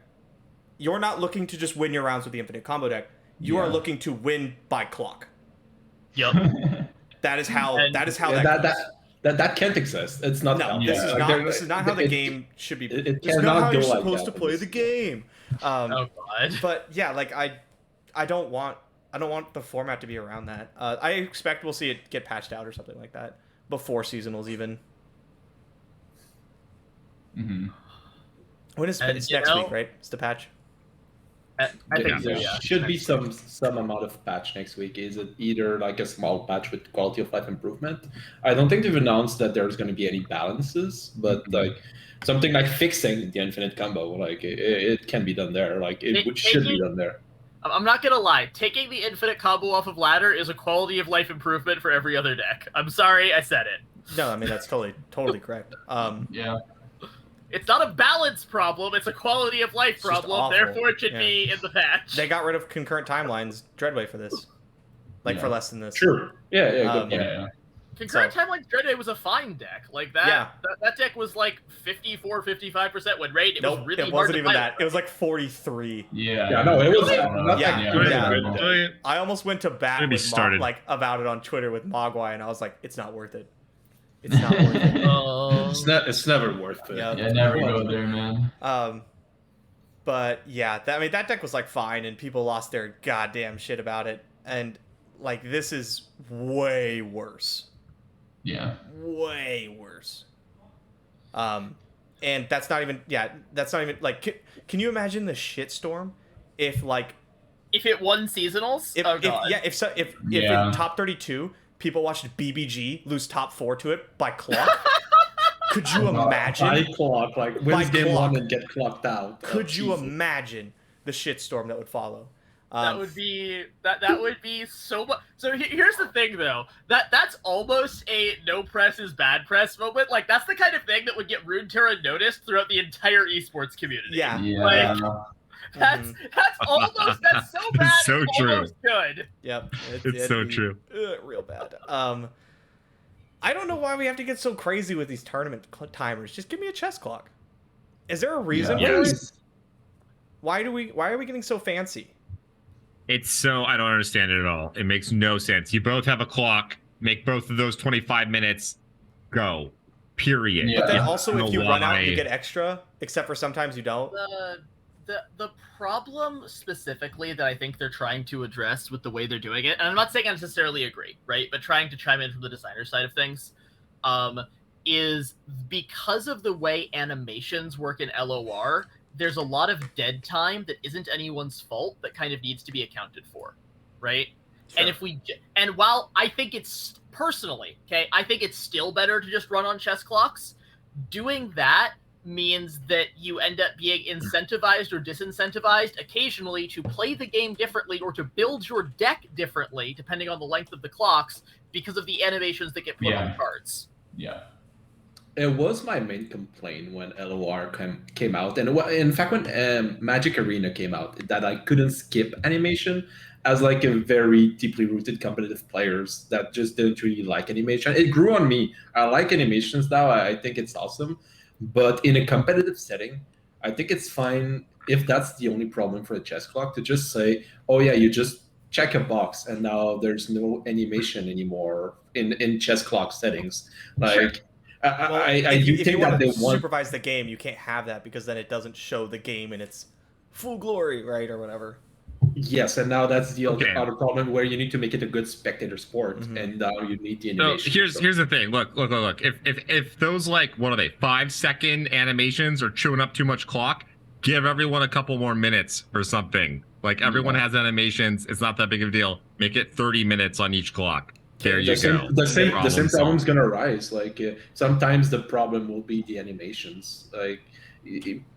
you're not looking to just win your rounds with the infinite combo deck. You are looking to win by clock. Yep. That is how goes. That can't exist. It's not. No, this is not how the game should be. It this is not how you're like supposed to play the game. Oh God. But yeah, like I don't want the format to be around that. I expect we'll see it get patched out or something like that before seasonals even. Mm-hmm. When is it's next week, right? It's the patch. I think so, there yeah. should be some amount of patch next week. Is it either like a small patch with quality of life improvement? I don't think they've announced that there's going to be any balances, but like something like fixing the infinite combo, like it can be done there. Like it should be done there. I'm not gonna lie. Taking the infinite combo off of ladder is a quality of life improvement for every other deck. I'm sorry, I said it. No, I mean that's totally correct. Yeah. It's not a balance problem, it's a quality of life problem, therefore it should be in the patch. They got rid of concurrent timelines, Dreadway, for this. Like, for less than this. Sure. Yeah, Yeah. Concurrent timelines Dreadway was a fine deck. Like, that deck was like 54, 55% win rate. It was really hard wasn't to even play that. It was like 43. Yeah, no, it was not that good. I almost went to bat with about it on Twitter with Mogwai, and I was like, it's not worth it. It's not worth it. It's never worth it. Yeah, never go there, man. But yeah, that deck was like fine, and people lost their goddamn shit about it. And like this is way worse. Yeah. Way worse. And that's not even like. Can you imagine the shitstorm if it won seasonals? If in top 32. People watched BBG lose top 4 to it by clock. Could you imagine? By clock, like wins game 1 and get clocked out. Could you imagine the shitstorm that would follow? That would be so much. So here's the thing, though. That's almost a no press is bad press moment. Like that's the kind of thing that would get Runeterra noticed throughout the entire esports community. Yeah. Like, that's so bad. It's so true. Almost good. Yep. It's so true. Real bad. I don't know why we have to get so crazy with these tournament timers. Just give me a chess clock. Is there a reason for it? Why are we getting so fancy? It's so I don't understand it at all. It makes no sense. You both have a clock. Make both of those 25 minutes. Go. Period. Yeah. But then also, if you run out, you get extra. Except for sometimes you don't. The problem specifically that I think they're trying to address with the way they're doing it, and I'm not saying I necessarily agree, right? But trying to chime in from the designer side of things, is because of the way animations work in LOR, there's a lot of dead time that isn't anyone's fault that kind of needs to be accounted for, right? Sure. And while I think it's personally, I think it's still better to just run on chess clocks, doing that means that you end up being incentivized or disincentivized occasionally to play the game differently or to build your deck differently depending on the length of the clocks because of the animations that get put on cards. Yeah. It was my main complaint when LOR came out, and in fact when Magic Arena came out, that I couldn't skip animation as like a very deeply rooted competitive players that just didn't really like animation. It grew on me. I like animations now. I think it's awesome. But in a competitive setting, I think it's fine if that's the only problem for the chess clock to just say, oh yeah, you just check a box and now there's no animation anymore in chess clock settings. Like, sure. If you want to supervise the game, you can't have that because then it doesn't show the game in its full glory, right, or whatever. Yes, and now that's the other problem where you need to make it a good spectator sport, and now you need the animation. So here's the thing. Look. If those 5-second animations are chewing up too much clock, give everyone a couple more minutes or something. Like everyone has animations. It's not that big of a deal. Make it 30 minutes on each clock. There you go. The same problem's gonna arise. Like sometimes the problem will be the animations. Like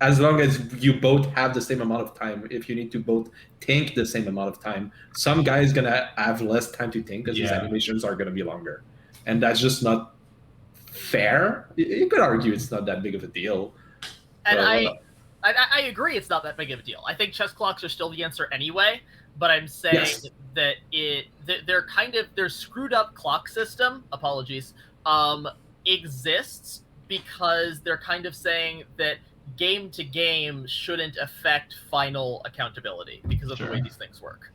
as long as you both have the same amount of time, if you need to both think the same amount of time, some guy is gonna have less time to think because his animations are gonna be longer, and that's just not fair. You could argue it's not that big of a deal. And I agree it's not that big of a deal. I think chess clocks are still the answer anyway, but I'm saying that their screwed up clock system, apologies, exists because they're kind of saying that game to game shouldn't affect final accountability because of the way these things work.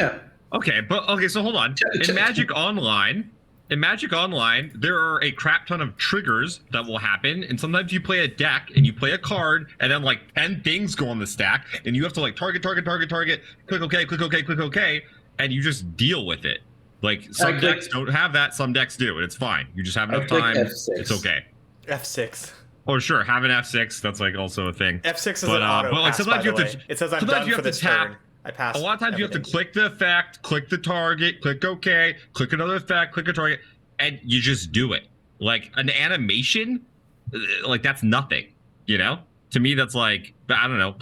Yeah. Okay, so hold on. In Magic Online, there are a crap ton of triggers that will happen, and sometimes you play a deck and you play a card, and then like 10 things go on the stack, and you have to like target, click OK, and you just deal with it. Like some decks don't have that, some decks do, and it's fine. You just have enough time. F6. It's okay. F6. Or sure, have an F6. That's like also a thing. F6 is an auto pass, sometimes you have to. It says I'm done for this turn. I pass. A lot of times you have to click the effect, click the target, click OK, click another effect, click a target, and you just do it. Like an animation, like that's nothing. You know, to me that's like, I don't know.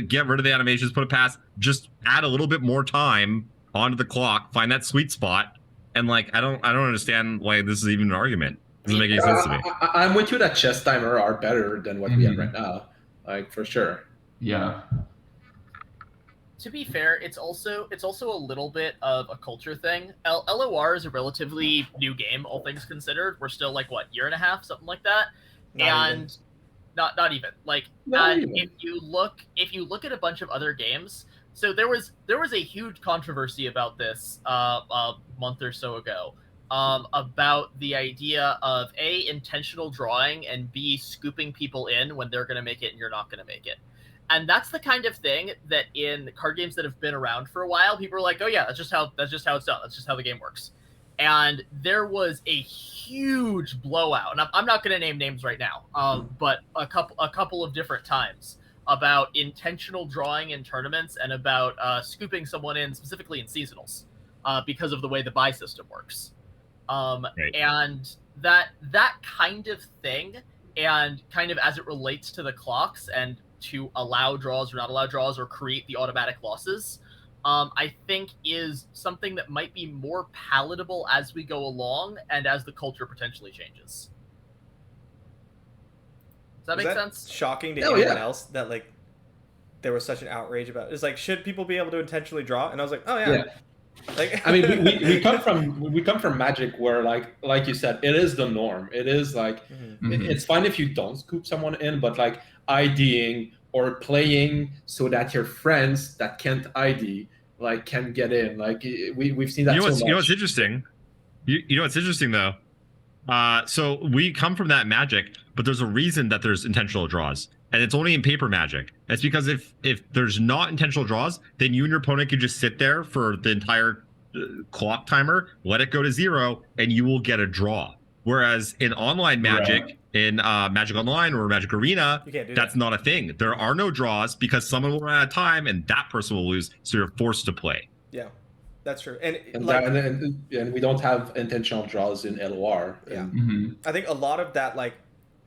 Get rid of the animations, put a pass, just add a little bit more time onto the clock, find that sweet spot, and like I don't understand why this is even an argument. Doesn't make any sense to me. I'm with you that chess timer are better than what we have right now, like for sure. Yeah. To be fair, it's also a little bit of a culture thing. LOR is a relatively new game, all things considered. We're still like what, year and a half, something like that, not even. If you look at a bunch of other games, so there was a huge controversy about this a month or so ago. About the idea of A, intentional drawing, and B, scooping people in when they're going to make it and you're not going to make it. And that's the kind of thing that in card games that have been around for a while, people are like, oh yeah, that's just how it's done. That's just how the game works. And there was a huge blowout, and I'm not going to name names right now, but a couple of different times about intentional drawing in tournaments and about scooping someone in, specifically in seasonals, because of the way the buy system works. Right. And that kind of thing, and kind of as it relates to the clocks and to allow draws or not allow draws or create the automatic losses, I think is something that might be more palatable as we go along and as the culture potentially changes. Does that make sense? Shocking to anyone else that like there was such an outrage about it? It's like, should people be able to intentionally draw? And I was like, oh yeah. Like, I mean, we come from Magic where like you said, it is the norm. It is like it's fine if you don't scoop someone in, but like IDing or playing so that your friends that can't ID like can get in. Like we've seen that. You know what's interesting? You know what's interesting though? So we come from that Magic, but there's a reason that there's intentional draws. And it's only in paper Magic. It's because if there's not intentional draws, then you and your opponent can just sit there for the entire clock timer, let it go to 0, and you will get a draw. Whereas in online Magic, in Magic Online or Magic Arena, that's not a thing. There are no draws because someone will run out of time and that person will lose, so you're forced to play. Yeah, that's true. And we don't have intentional draws in LOR. Yeah, I think a lot of that, like,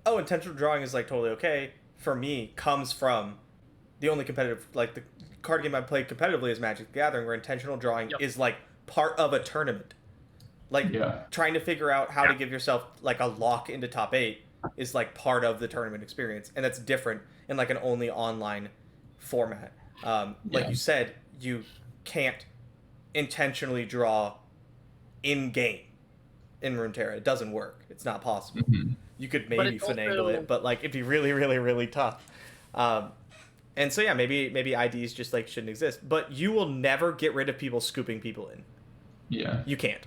intentional drawing is like totally okay, for me, comes from the only competitive, like the card game I played competitively is Magic the Gathering, where intentional drawing is like part of a tournament. Like trying to figure out how to give yourself like a lock into top 8 is like part of the tournament experience. And that's different in like an only online format. Like you said, you can't intentionally draw in game in Runeterra. It doesn't work. It's not possible. You could maybe finagle it, but like it'd be really, really, really tough. And so maybe IDs just like shouldn't exist. But you will never get rid of people scooping people in. Yeah, you can't.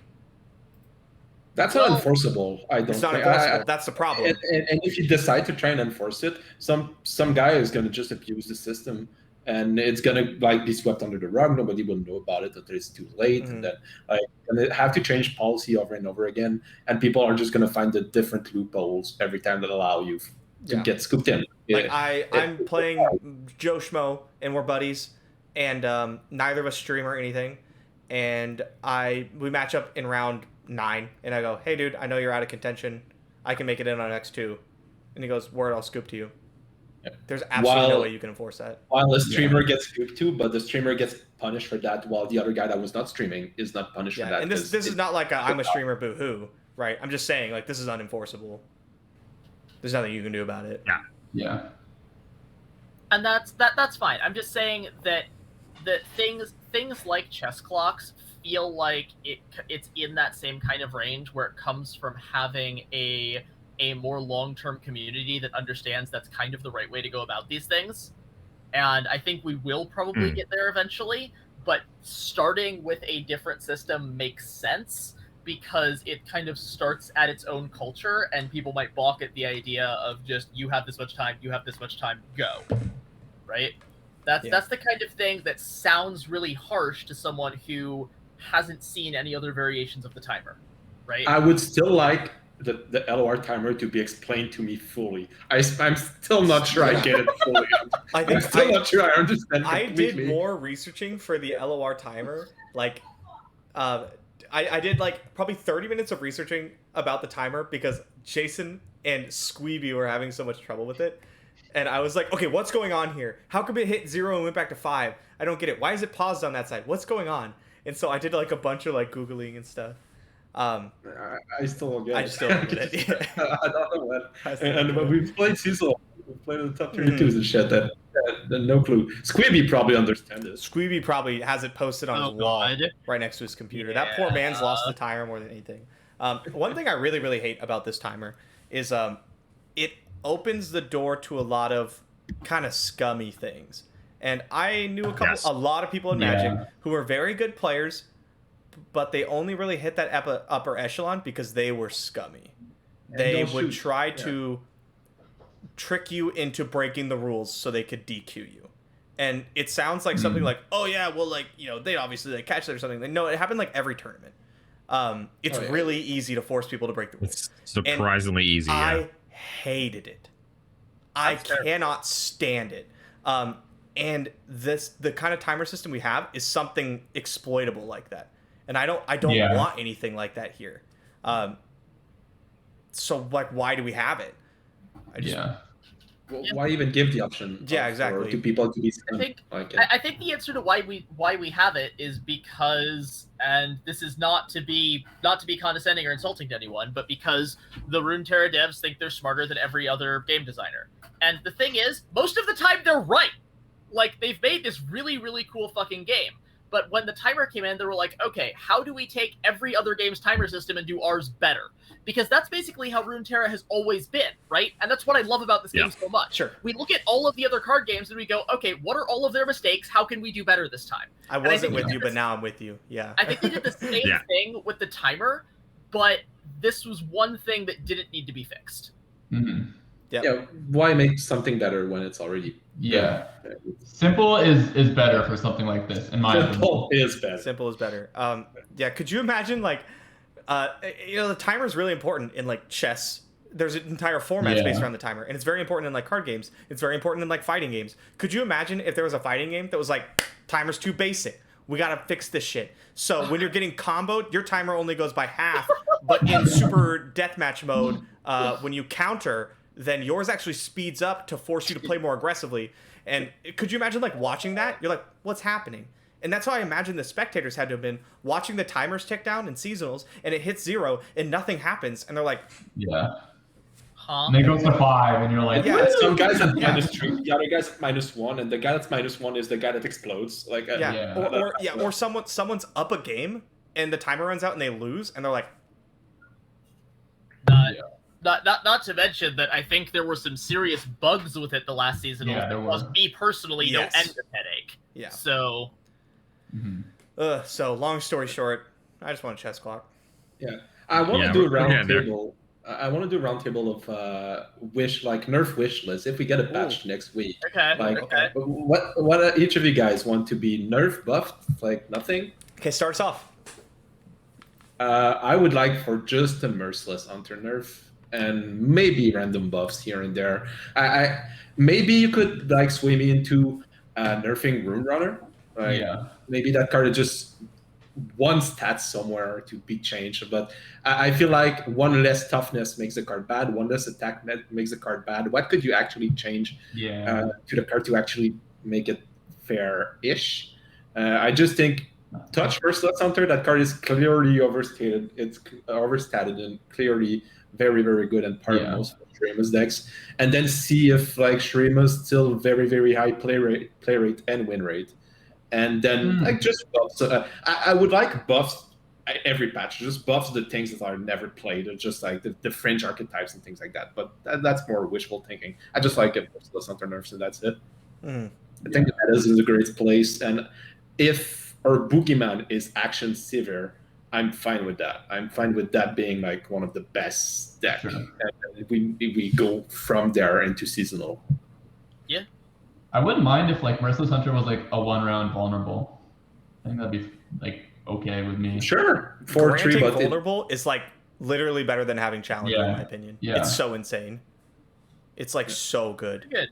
That's not enforceable. I don't. It's not enforceable. That's the problem. And if you decide to try and enforce it, some guy is going to just abuse the system, and it's going to like be swept under the rug. Nobody will know about it until it's too late, and then and they have to change policy over and over again. And people are just going to find the different loopholes every time that allow you to get scooped in. Like I'm playing Joe Schmo, and we're buddies, and neither of us stream or anything, and we match up in round 9, and I go, hey dude, I know you're out of contention, I can make it in on X2, and he goes, word, I'll scoop to you. There's absolutely no way you can enforce that. While the streamer gets scooped to, but the streamer gets punished for that, while the other guy that was not streaming is not punished for that. And this is not like I'm a streamer, boo-hoo, right? I'm just saying, like, this is unenforceable. There's nothing you can do about it. Yeah. And that's fine. I'm just saying that things like chess clocks feel like it's in that same kind of range where it comes from having a a more long-term community that understands that's kind of the right way to go about these things. And I think we will probably get there eventually, but starting with a different system makes sense because it kind of starts at its own culture, and people might balk at the idea of just, you have this much time, go. Right? That's the kind of thing that sounds really harsh to someone who hasn't seen any other variations of the timer, right? I would still like the LOR timer to be explained to me fully. I'm still not sure I get it fully. I'm still not sure I understand completely. I did more researching for the LOR timer. Like, I did like probably 30 minutes of researching about the timer because Jason and Squeeby were having so much trouble with it. And I was like, okay, what's going on here? How come it hit 0 and went back to 5? I don't get it. Why is it paused on that side? What's going on? And so I did like a bunch of like Googling and stuff. I still don't get it. I still don't get it. Yeah. I don't know what. And when we played seasonal, we played in the top 32s and shit. That no clue. Squeeby probably understands this. Squeeby probably has it posted on his wall right next to his computer. Yeah. That poor man's lost the timer more than anything. One thing I really, really hate about this timer is it opens the door to a lot of kind of scummy things. And I knew a lot of people in Magic who were very good players, but they only really hit that upper echelon because they were scummy. They would try to trick you into breaking the rules so they could DQ you. And it sounds like something like, oh yeah, well, like, you know, they obviously like catch it or something. No, it happened like every tournament. It's really easy to force people to break the rules. It's surprisingly easy. I hated it. I cannot stand it. And the kind of timer system we have is something exploitable like that. And I don't want anything like that here. So like, why do we have it? Well, why even give the option? Exactly. To people to be scummy? I think the answer to why we have it is because, and this is not to be condescending or insulting to anyone, but because the Runeterra devs think they're smarter than every other game designer. And the thing is, most of the time they're right. Like, they've made this really, really cool fucking game. But when the timer came in, they were like, okay, how do we take every other game's timer system and do ours better? Because that's basically how Runeterra has always been, right? And that's what I love about this game so much. Sure. We look at all of the other card games and we go, okay, what are all of their mistakes? How can we do better this time? I wasn't with you, but now I'm with you. Yeah. I think they did the same thing with the timer, but this was one thing that didn't need to be fixed. Mm-hmm. Yep. Yeah, why make something better when it's already Simple is better for something like this, in my opinion. Simple is better. Simple is better. Could you imagine like the timer is really important in like chess. There's an entire format based around the timer, and it's very important in like card games. It's very important in like fighting games. Could you imagine if there was a fighting game that was like, timer's too basic, we gotta fix this shit. So when you're getting comboed, your timer only goes by half, but in super deathmatch mode, when you counter, then yours actually speeds up to force you to play more aggressively. And could you imagine like watching that? You're like, what's happening? And that's how I imagine the spectators had to have been watching the timers tick down in seasonals, and it hits 0 and nothing happens, and they're like, and it goes to 5, and you're like, some guys at -3, the other guys at -1, and the guy that's -1 is the guy that explodes. Like or someone's up a game and the timer runs out and they lose, and they're like, Not to mention that I think there were some serious bugs with it the last season. There was me personally no end of headache. Yeah. So. So long story short, I just want a chess clock. Yeah, I want to do a round table. I want to do a round table of Nerf wish list if we get a patch next week. Okay. What each of you guys want to be Nerf buffed? Like nothing. Okay, start us off. I would like for just a merciless Hunter Nerf and maybe random buffs here and there. Maybe you could like sway me into nerfing Rune Runner. Maybe that card is just one stat somewhere to be changed, but I feel like one less toughness makes the card bad, one less attack makes the card bad. What could you actually change to the card to actually make it fair-ish? I just think Touch Merciless Hunter, that card is clearly overstated. It's overstated and clearly very, very good and part of most of Shurima's decks. And then see if like Shurima's still very, very high play rate and win rate. And then like just buffs. I would like buffs every patch just buffs the things that are never played, or just like the fringe archetypes and things like that. But that's more wishful thinking. I just like it Merciless Hunter nerfs, and that's it. Mm. I think the meta is a great place, and if our boogeyman is Akshan Sivir, I'm fine with that. I'm fine with that being like one of the best decks. Sure. And we go from there into seasonal. I wouldn't mind if like Merciless Hunter was like a 1-round vulnerable. I think that'd be like okay with me. Sure, 4-3, Granting but vulnerable is like literally better than having challenger in Yeah. my opinion. Yeah. It's so insane. It's like so good. Good.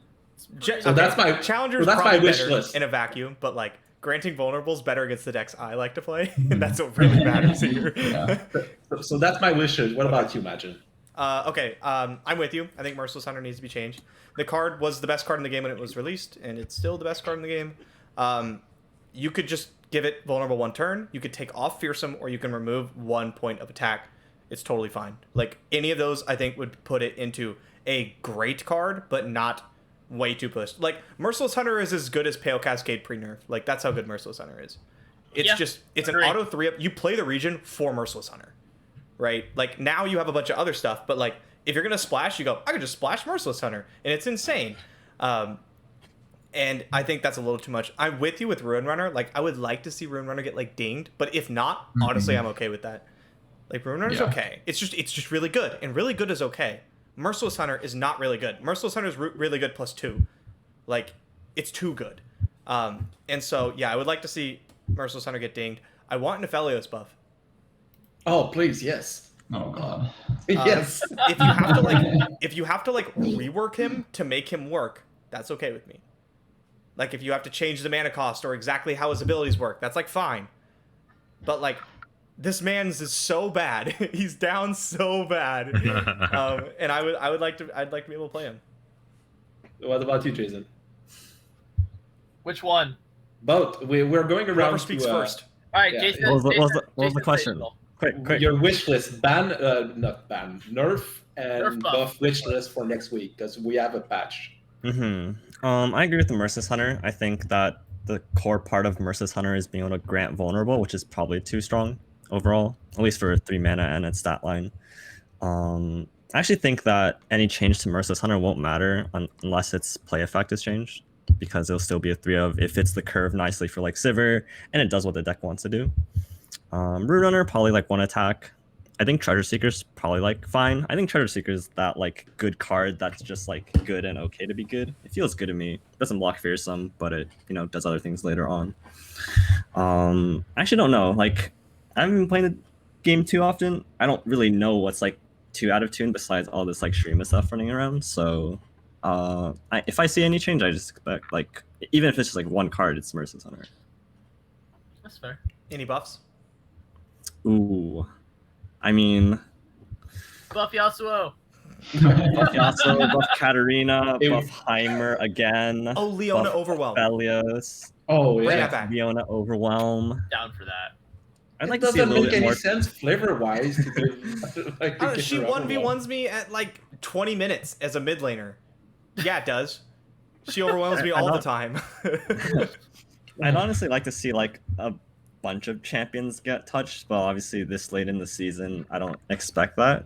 So that's my- challenger's so that's my probably wish better list. in a vacuum, but like granting vulnerables better against the decks I like to play, and that's what really matters here. Yeah. so that's my wishes. What about you, Majin? Okay, I'm with you. I think Merciless Hunter needs to be changed. The card was the best card in the game when it was released, and it's still the best card in the game. You could just give it vulnerable 1 turn. You could take off Fearsome, or you can remove 1 point of attack. It's totally fine. Like, any of those, I think, would put it into a great card, but not way too pushed. Like, Merciless Hunter is as good as Pale Cascade pre-nerf. Like, that's how good Merciless Hunter is. It's it's an auto 3-up. You play the region for Merciless Hunter, right? Like, now you have a bunch of other stuff, but, like, if you're going to splash, you go, I could just splash Merciless Hunter, and it's insane. And I think that's a little too much. I'm with you with Ruin Runner. Like, I would like to see Ruin Runner get, like, dinged, but if not, honestly, I'm okay with that. Like, Ruin Runner's okay. It's just really good, and really good is okay. Merciless Hunter is not really good. Merciless Hunter is really good +2. Like, it's too good. And so, yeah, I would like to see Merciless Hunter get dinged. I want an Aphelios buff. Oh, please, yes. Oh god. Yes. If you have to rework him to make him work, that's okay with me. Like, if you have to change the mana cost or exactly how his abilities work, that's like fine. But like, this man's is so bad. He's down so bad. And I'd like to be able to play him. What about you, Jason? Which one? Both. We're going around. Whoever speaks first. All right, Yeah. Jason. What was the Jason, question? Jason. Quick. Your wish list, not ban, nerf and Nerf buff. buff wish list for next week, because we have a patch. I agree with the Merciless Hunter. I think that the core part of Merciless Hunter is being able to grant vulnerable, which is probably too strong overall, at least for 3 mana and its stat line. I actually think that any change to Merciless Hunter won't matter unless its play effect is changed, because it'll still be a 3-of. It fits the curve nicely for like Sivir, and it does what the deck wants to do. Root Runner, probably like 1 attack. I think Treasure Seeker's probably like fine. I think Treasure Seeker's that like good card that's just like good and okay to be good. It feels good to me. It doesn't block Fearsome, but it, you know, does other things later on. I actually don't know. Like, I haven't been playing the game too often. I don't really know what's like too out of tune besides all this like streamer stuff running around. So if I see any change, I just expect like, even if it's just like 1 card, it's Merciless Hunter. That's fair. Any buffs? Ooh, I mean, Buff Yasuo. buff Yasuo, buff Katarina, buff Heimer again. Oh, Leona buff Overwhelm. Aphelios, Oh Bring yeah. that back. Leona Overwhelm. Down for that. I'd It like to see a doesn't little make bit any more. sense flavor-wise to give, like, to give She her 1v1s me at like 20 minutes as a mid laner. Yeah, it does. She overwhelms me all the time. I'd honestly like to see like a bunch of champions get touched, but obviously this late in the season, I don't expect that.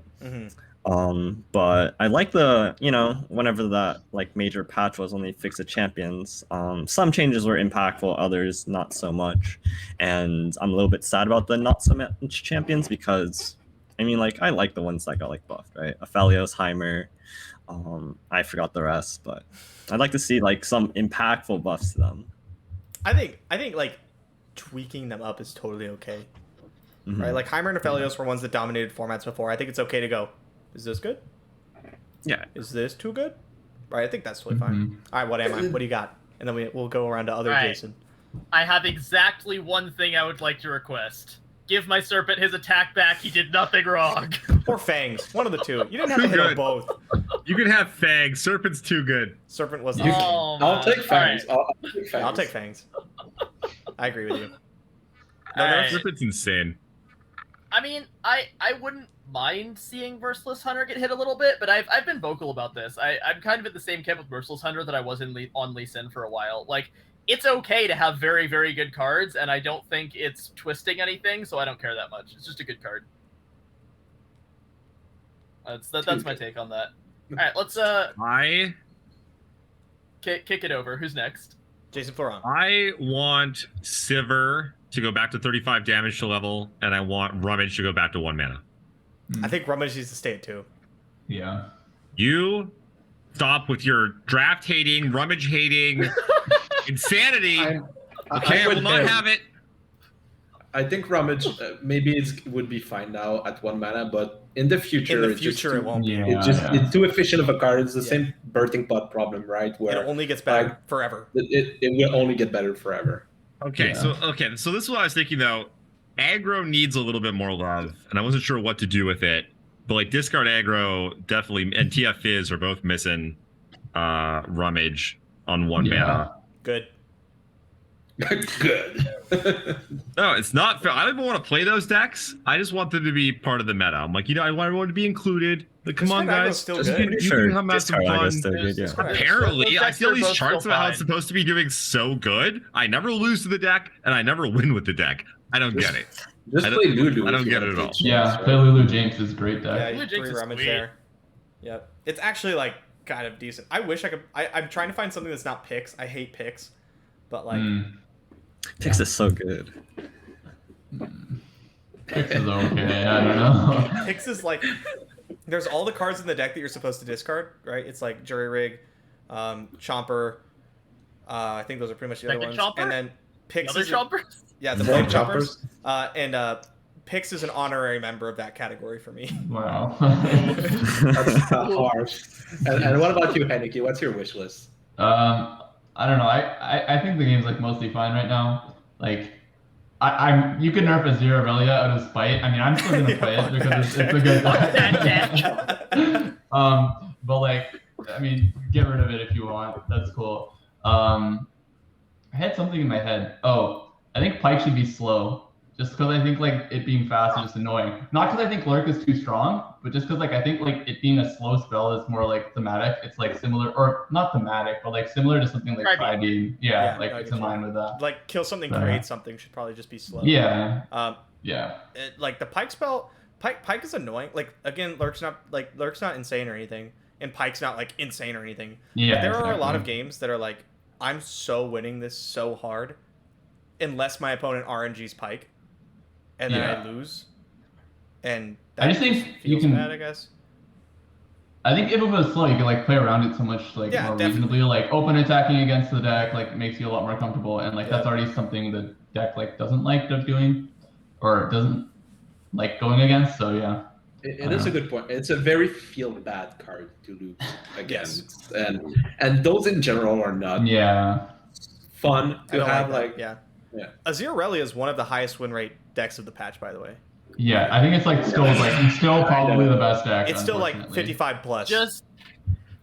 But I like the, you know, whenever that like major patch was when they fixed the champions, some changes were impactful, others not so much. And I'm a little bit sad about the not so much champions, because I mean, like, I like the ones that got like buffed, right? Aphelios, Heimer, I forgot the rest, but I'd like to see like some impactful buffs to them. I think like tweaking them up is totally okay. Right? Like Heimer and Aphelios were ones that dominated formats before. I think it's okay to go, is this good? Yeah. Is this too good? Right, I think that's totally fine. All right, what am I? What do you got? And then we'll go around to other All right. Jason. I have exactly one thing I would like to request. Give my Serpent his attack back. He did nothing wrong. Or Fangs. One of the two. You didn't have to hit them Good. both. You can have Fang. Serpent's too good. Serpent was the Oh, I'll man. take Fangs. All I'll take Fangs. I'll take Fangs. I agree with you. No All nerfs? right. Serpent's insane. I mean, I wouldn't mind seeing Merciless Hunter get hit a little bit, but I've been vocal about this. I'm kind of at the same camp with Merciless Hunter that I was on Lee Sin for a while. Like, it's okay to have very, very good cards, and I don't think it's twisting anything, so I don't care that much. It's just a good card. That's my take on that. All right, let's kick it over. Who's next? Jason Floron. I want Sivir to go back to 35 damage to level, and I want Rummage to go back to 1 mana. I think Rummage needs to stay at 2. Yeah. You stop with your draft hating, Rummage hating insanity. I will not have it. I think Rummage maybe would be fine now at 1 mana, but in the future, it won't be. It's too efficient of a card. It's the same birthing pot problem, right? Where it only gets better forever. It will only get better forever. Okay, so this is what I was thinking though. Aggro needs a little bit more love, and I wasn't sure what to do with it. But like discard aggro definitely, and TF Fizz are both missing Rummage on 1 mana. Good. Good. No, it's not fair. I don't even want to play those decks. I just want them to be part of the meta. I'm like, I want to be included. Like, come on, guys. Still Just good. you can have some fun. Good, yeah. Apparently, I see all these both charts still about how fine. it's supposed to be doing so good. I never lose to the deck, and I never win with the deck. I don't get it. Just play Lulu. I don't get it at all. Yeah, play Lulu James is great deck. Yeah, Lulu Jinx 3 is Rummage sweet. there. Yep. It's actually like kind of decent. I wish I could. I'm trying to find something that's not picks. I hate picks, but like. Pix is so good. Pix is okay. I don't know. Picks is like, there's all the cards in the deck that you're supposed to discard, right? It's like Jury Rig, Chomper. I think those are pretty much the other Second ones. Chomper? And then Pix Other is choppers? yeah, the Flame Choppers. And Pix is an honorary member of that category for me. Wow. That's harsh. And what about you, Henneke? What's your wish list? I don't know. I think the game's like mostly fine right now. Like, you can nerf Azirelia out of spite. I mean, I'm still gonna play it because it's a good deck. But like, I mean, get rid of it if you want. That's cool. I had something in my head. Oh, I think Pike should be slow. Just because I think like it being fast is just annoying. Not because I think Lurk is too strong, but just because like I think like it being a slow spell is more like thematic. It's like similar, or not thematic, but like similar to something like Tri-Beam. Yeah, like it's in line with that. Like kill something, create something should probably just be slow. Yeah. Yeah. Like the Pike spell, Pike is annoying. Like again, Lurk's not insane or anything, and Pike's not like insane or anything. Yeah. But there are a lot of games that are like, I'm so winning this so hard, unless my opponent RNG's Pike. And then I lose, and that I just think feels you can. bad, I guess. I think if it was slow, you can like play around it so much like more reasonably. Like open attacking against the deck like makes you a lot more comfortable, and like that's already something the deck like doesn't like doing, or doesn't like going against. So yeah. It is a good point. It's a very feel bad card to lose against, and those in general are not fun to have. Like Azirelia is one of the highest win rate decks of the patch, by the way. Yeah, I think it's like still probably the best deck. It's still like 55 plus. Just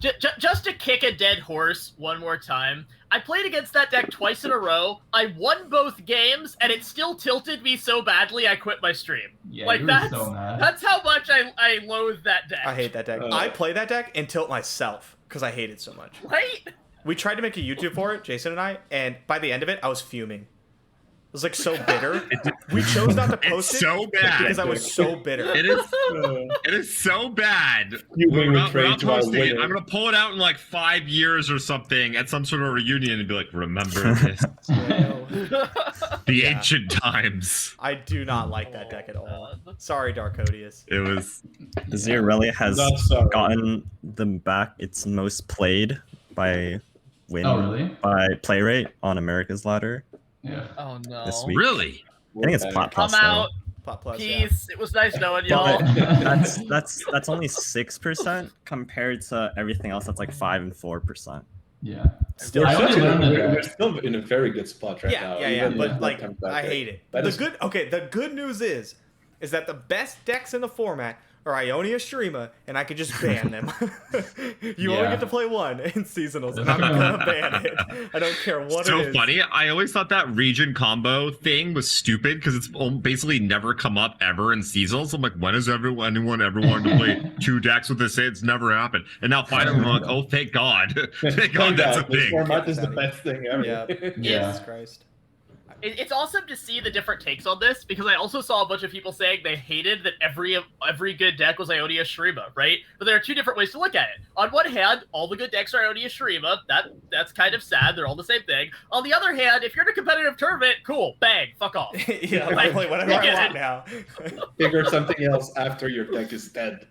to kick a dead horse one more time, I played against that deck twice in a row. I won both games, and it still tilted me so badly I quit my stream. Yeah, like you were so mad. That's how much I loathe that deck. I hate that deck. I play that deck and tilt myself because I hate it so much. Right? We tried to make a YouTube for it, Jason and I, and by the end of it, I was fuming. It was like so bitter. We chose not to post it so bad because I was so bitter. It is so bad. You I'm gonna pull it out in like 5 years or something at some sort of reunion and be like, remember this? The ancient times. I do not like that deck at all. Sorry, Darkodius. It was. Azirelia has gotten them back its most played by by play rate on America's Ladder. Yeah. Oh no. This week. Really? I think it's Plot Plus. I'm out. Plot Plus, Peace. It was nice knowing y'all. That's only 6% compared to everything else that's like 5 and 4%. Yeah. Still, we're still in a very good spot right now. Yeah. But like, I hate it. The good news is that the best decks in the format or Ionia Streama, and I could just ban them. You only get to play one in seasonals, and I'm gonna ban it. I don't care what it is. So funny. I always thought that region combo thing was stupid because it's basically never come up ever in seasonals. I'm like, when has anyone ever wanted to play 2 decks with this? It's never happened. And now finally we're like, oh, thank God. Thank God that's a this thing. format is the best thing ever. Yeah. Yeah. Jesus Christ. It's awesome to see the different takes on this, because I also saw a bunch of people saying they hated that every good deck was Ionia Shurima, right? But there are 2 different ways to look at it. On one hand, all the good decks are Ionia Shurima. That's kind of sad. They're all the same thing. On the other hand, if you're in a competitive tournament, cool, bang, fuck off. Yeah, I play whatever I want now. Figure something else after your deck is dead.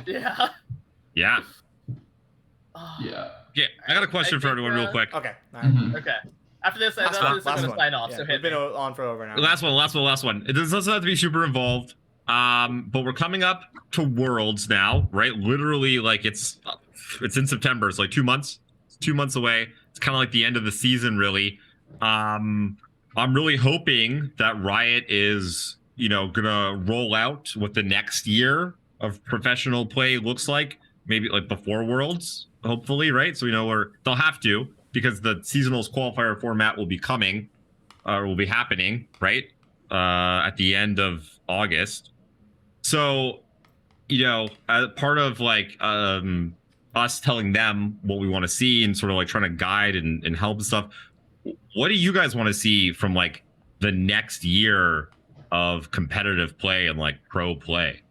Yeah. Yeah. Yeah. Yeah. I got a question for everyone real quick. Okay. All right. Mhm. Okay. After this, I'm Last going to one. sign off. Yeah, So we've hit been me. on for over an hour. Last one. It doesn't have to be super involved. But we're coming up to Worlds now, right? Literally, like it's in September. It's like 2 months. It's 2 months away. It's kind of like the end of the season, really. I'm really hoping that Riot is, gonna roll out what the next year of professional play looks like. Maybe like before Worlds, hopefully, right? So we know where they'll have to, because the seasonals qualifier format will be coming, or will be happening, right? At the end of August. So, as part of like us telling them what we want to see and sort of like trying to guide and help and stuff, what do you guys want to see from like the next year of competitive play and like pro play?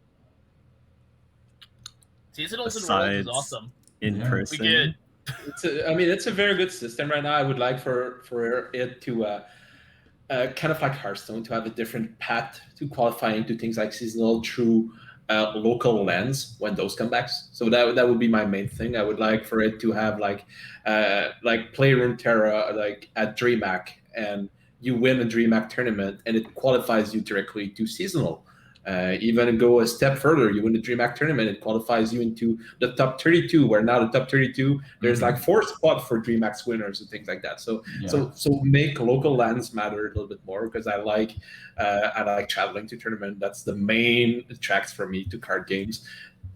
Seasonals and Worlds is Besides awesome. in Yeah. person. We good. It's a very good system right now. I would like for it to kind of like Hearthstone, to have a different path to qualifying to things like seasonal through local lens when those come back. So that would be my main thing. I would like for it to have like play Runeterra like at DreamHack, and you win a DreamHack tournament and it qualifies you directly to seasonal. Even go a step further, you win the DreamHack tournament, it qualifies you into the top 32, where now the top 32, there's like 4 spots for DreamHack's winners and things like that. So make local lands matter a little bit more, because I like traveling to tournament. That's the main attracts for me to card games.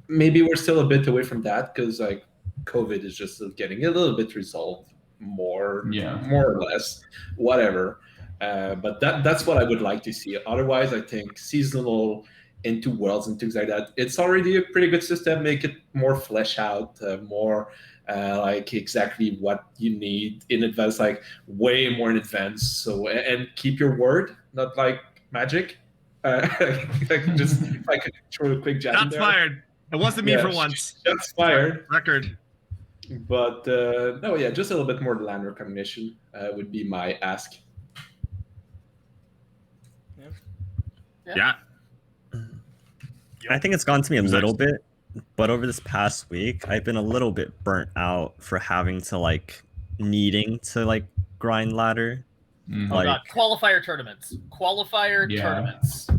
Maybe we're still a bit away from that, because like COVID is just getting a little bit resolved more or less, whatever. But that's what I would like to see. Otherwise, I think seasonal into Worlds and things like that, it's already a pretty good system. Make it more flesh out, more like exactly what you need in advance, like way more in advance. So, and keep your word, not like Magic. Just if I could throw a quick jab in That's there. fired. It wasn't me for once. That's fired. Record. But no, yeah, just a little bit more land recognition would be my ask. Yeah. I think it's gone to me a little bit, but over this past week, I've been a little bit burnt out for having to needing to grind ladder. Mhm. Oh god, qualifier tournaments. Tournaments.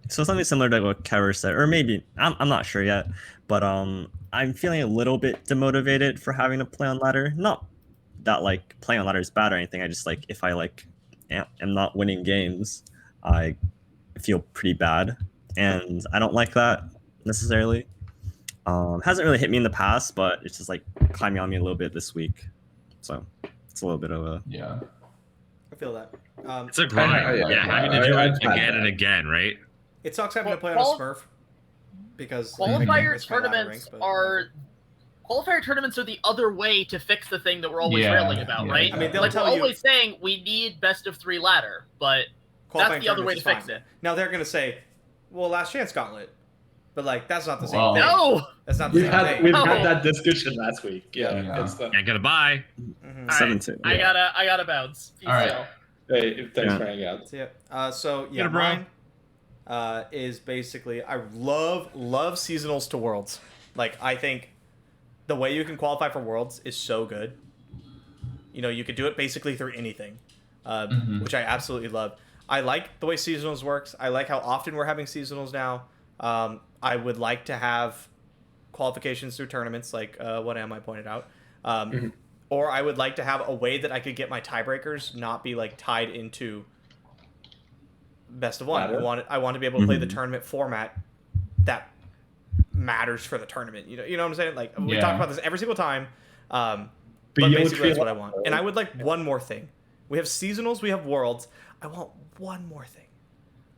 So something similar to what Kever said, or maybe I'm not sure yet, but I'm feeling a little bit demotivated for having to play on ladder. Not that playing on ladder is bad or anything. I just if I am not winning games, I feel pretty bad, and I don't like that necessarily. Hasn't really hit me in the past, but it's just climbing on me a little bit this week. So it's a little bit of a I feel that. It's a grind. Having to do it again and again, right? It sucks having to play on a Smurf, because qualifier tournaments are the other way to fix the thing that we're always railing about, right? I mean, they'll we're tell you always saying we need best of 3 ladder, but that's the other way to fix it. Now they're gonna say, "Well, Last Chance Gauntlet," but that's not the same Well, thing. No, that's not the same thing. We've had that discussion last week. Yeah. It's Ain't gonna buy. Mhm. 7-2. I gotta bounce. Peace All right. out. Hey, thanks for hanging out. So yeah, Get it, bro. mine is basically I love seasonals to Worlds. I think the way you can qualify for Worlds is so good. You could do it basically through anything, which I absolutely love. I like the way seasonals works. I like how often we're having seasonals now. I would like to have qualifications through tournaments, like what Am I pointed out. Or I would like to have a way that I could get my tiebreakers not be tied into best of one. I want to be able to play the tournament format that matters for the tournament. You know what I'm saying? Like we talk about this every single time. But you basically that's what I want. And I would like one more thing. We have seasonals, we have worlds. I want one more thing.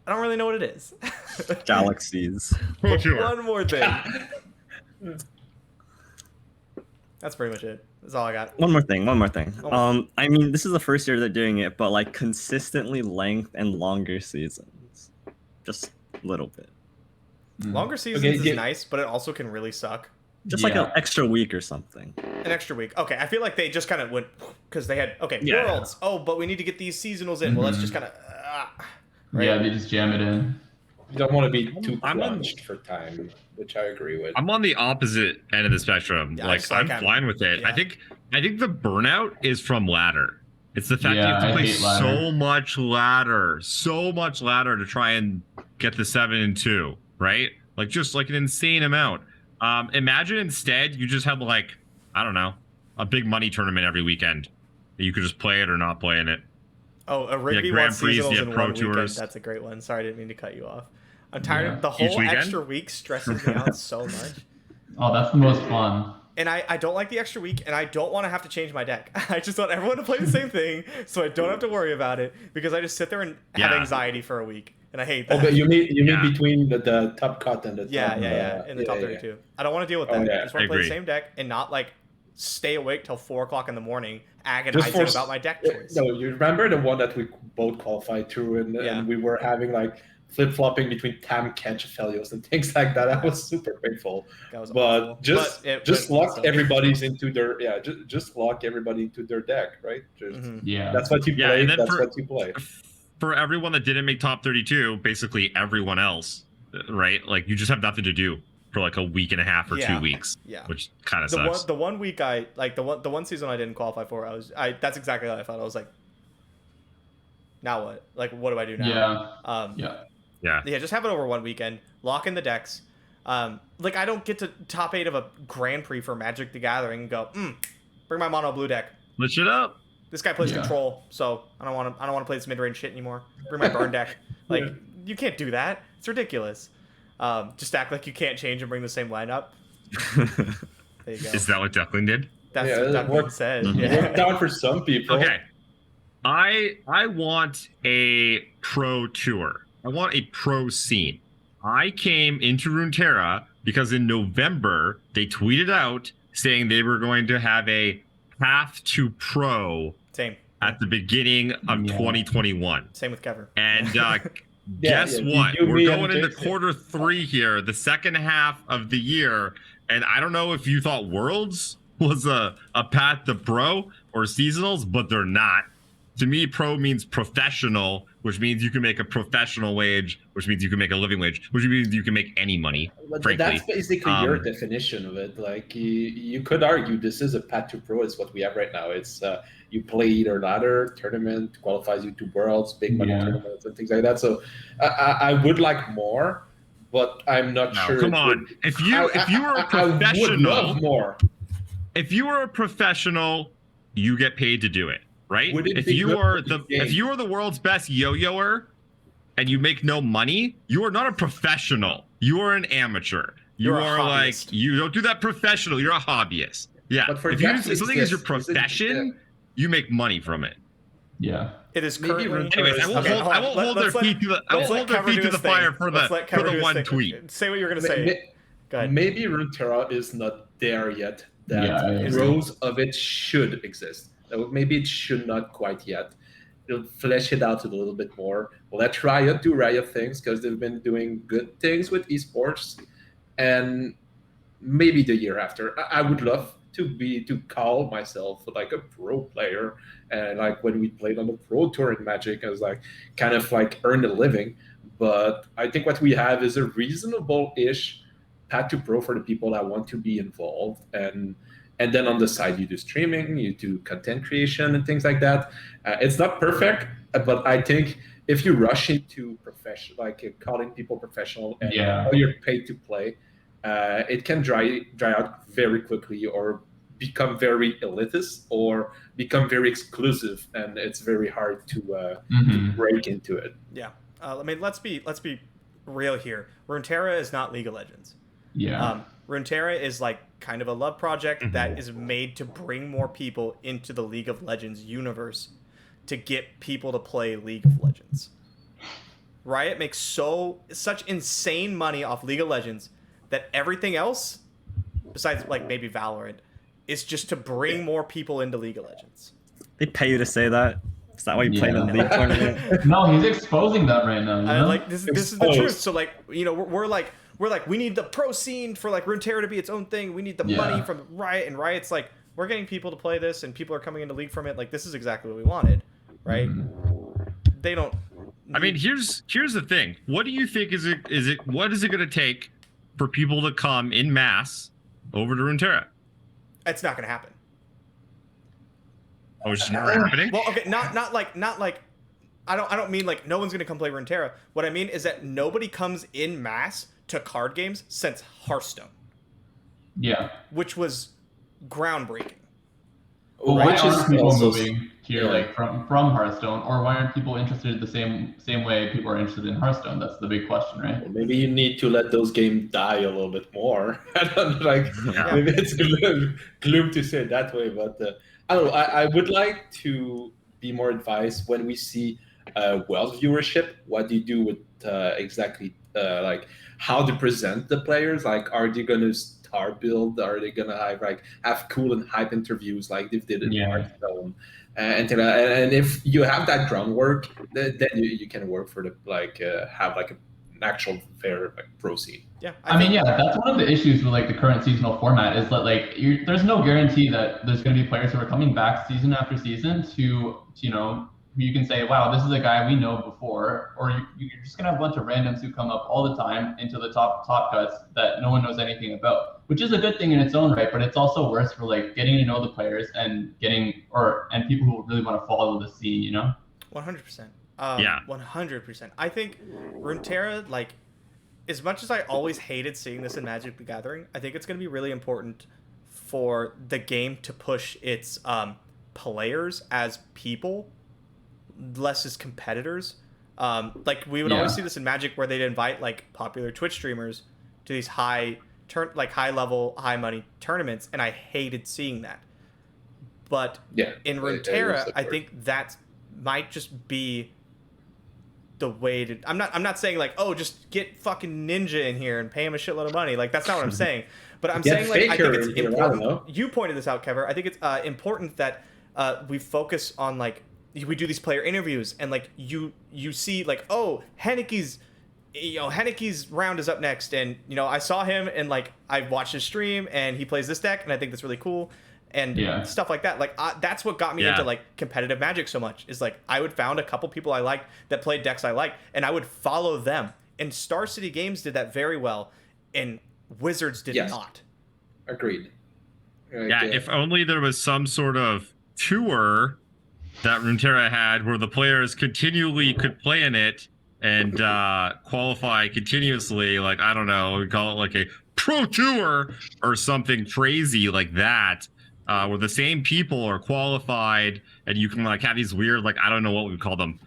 I don't really know what it is. Galaxies. One more thing. That's pretty much it. That's all I got. One more thing. I mean, this is the first year they're doing it, but like consistently length and longer seasons. Just a little bit. Longer seasons is nice, but it also can really suck. Just like an extra week or something. An extra week. Okay, I feel like they just kind of went because they had worlds. Oh, but we need to get these seasonals in. Well, let's just kind of. Right? Yeah, they just jam it in. You don't want to be too crunched for time, which I agree with. I'm on the opposite end of the spectrum. Yeah, like I'm fine with it. Yeah. I think the burnout is from ladder. It's the fact that you have to play so much ladder to try and get the 7 and 2, right? Like just like an insane amount. Imagine instead you just had like, I don't know, a big money tournament every weekend. You could just play it or not play in it. Oh, a Rigby Grand Prix, seasonals in Pro one Tours. weekend. That's a great one. Sorry, I didn't mean to cut you off. I'm tired of the whole extra week stresses me out so much. Oh, that's the most fun. And I don't like the extra week, and I don't want to have to change my deck. I just want everyone to play the same thing, so I don't have to worry about it, because I just sit there and have anxiety for a week, and I hate that. Oh, but you mean between the top cut and the top... in the top 32. I don't want to deal with that. I just want to play the same deck and not, like, stay awake till 4 o'clock in the morning agonizing about my deck choice. No, you remember the one that we both qualified through, and we were having, like, flip-flopping between Tam Catch Felios and things like that. That was super painful. That was but awful. just lock everybody's into their just lock everybody into their deck, right? That's what you play. That's what you play. For everyone that didn't make top 32, basically everyone else, right? Like you just have nothing to do for like a week and a half or 2 weeks. Yeah. Which kind of sucks. The one week the one season I didn't qualify for, that's exactly how I felt. I was like, now what? Like, what do I do now? Yeah, just have it over one weekend. Lock in the decks. Like, I don't get to top 8 of a Grand Prix for Magic the Gathering and go, bring my mono blue deck. Switch it up. This guy plays control, so I don't want to play this mid-range shit anymore. Bring my burn deck. Like, you can't do that. It's ridiculous. Just act like you can't change and bring the same lineup. There you go. Is that what Duckling did? That's what Duckling said. Yeah. Worked out for some people. Okay. I want a pro tour. I want a pro scene. I came into Runeterra because in November, they tweeted out saying they were going to have a path to pro at the beginning of 2021. Same with Kevin. And guess what? We're going into quarter 3 here, the second half of the year. And I don't know if you thought Worlds was a path to pro or seasonals, but they're not. To me, pro means professional, which means you can make a professional wage, which means you can make a living wage, which means you can make any money, frankly. That's basically your definition of it. Like, you could argue this is a path to pro. It's what we have right now. It's you play either ladder, tournament, qualifies you to worlds, big money tournaments, and things like that. So I would like more, but I'm not sure. Come on. If you were a professional, I would love more. If you were a professional, you get paid to do it. Right? If you are the world's best yo-yoer and you make no money, you are not a professional. You are an amateur. You are like, you don't do that professional. You're a hobbyist. Yeah. But if something is your profession, you make money from it. Yeah. It is currently. Anyways, I won't hold their feet to the fire for the one tweet. Say what you're gonna say. Go ahead. Maybe Runeterra is not there yet. That rows of it should exist. Maybe it should not quite yet. It'll flesh it out a little bit more. Let Riot do Riot things because they've been doing good things with esports. And maybe the year after, I would love to call myself like a pro player. And like when we played on the pro tour in Magic, I was like kind of like earn a living. But I think what we have is a reasonable-ish path to pro for the people that want to be involved. And then on the side, you do streaming, you do content creation and things like that. It's not perfect, but I think if you rush into profession, like calling people professional and you're paid to play, it can dry out very quickly or become very elitist or become very exclusive, and it's very hard to break into it. Yeah, I mean, let's be real here. Runeterra is not League of Legends. Yeah. Runeterra is like kind of a love project that is made to bring more people into the League of Legends universe to get people to play League of Legends. Riot makes such insane money off League of Legends that everything else, besides like maybe Valorant, is just to bring more people into League of Legends. They pay you to say that? Is that why you play in the league tournament? No, he's exposing them right now. You know? Like this is the truth. So like, you know, we're like we need the pro scene for like Runeterra to be its own thing. We need the money from Riot, and Riot's like, we're getting people to play this, and people are coming into League from it. Like, this is exactly what we wanted, right? They don't. I mean, here's the thing. What do you think what is it going to take for people to come in mass over to Runeterra? It's not going to happen. Oh, it's just not happening? Well, okay, not like I don't mean like no one's going to come play Runeterra. What I mean is that nobody comes in mass to card games since Hearthstone. Yeah. Which was groundbreaking. Well, why aren't people also moving here like from Hearthstone, or why aren't people interested the same way people are interested in Hearthstone? That's the big question, right? Well, maybe you need to let those games die a little bit more. I don't know, like Yeah. maybe it's gloom to say it that way, but I don't know. I would like to be more advised when we see Welsh viewership. What do you do with exactly like how to present the players? Like, are they going to star build? Are they going to have cool and hype interviews like they did in Hearthstone? And if you have that groundwork, then you can work for the have like an actual fair pro scene. Yeah, I mean, that's one of the issues with like the current seasonal format is that like there's no guarantee that there's going to be players who are coming back season after season to you know, who you can say, wow, this is a guy we know before, or you're just gonna have a bunch of randoms who come up all the time into the top cuts that no one knows anything about, which is a good thing in its own right, but it's also worse for like getting to know the players and and people who really want to follow the scene, you know. 100%. Yeah. 100%. I think Runeterra, like, as much as I always hated seeing this in Magic the Gathering, I think it's going to be really important for the game to push its players as people, less as competitors. Like, we would always see this in Magic where they'd invite, like, popular Twitch streamers to these high-level, high-money tournaments, and I hated seeing that. But in Runeterra, I think that might just be the way to. I'm not saying like, oh, just get fucking Ninja in here and pay him a shitload of money. Like, that's not what I'm saying. But I'm saying like, I think it's important. You pointed this out, Kever. I think it's important that we focus on like, we do these player interviews and like you see like, oh, Henneke's round is up next, and you know, I saw him and like I watched his stream and he plays this deck and I think that's really cool. And stuff like that. Like, that's what got me into, like, competitive Magic so much. Is, like, I would found a couple people I liked that played decks I liked, and I would follow them. And Star City Games did that very well, and Wizards did not. Agreed. If only there was some sort of tour that Runeterra had where the players continually could play in it and qualify continuously. Like, I don't know, we call it like a pro tour or something crazy like that. Where the same people are qualified, and you can like have these weird, like, I don't know what we would call them,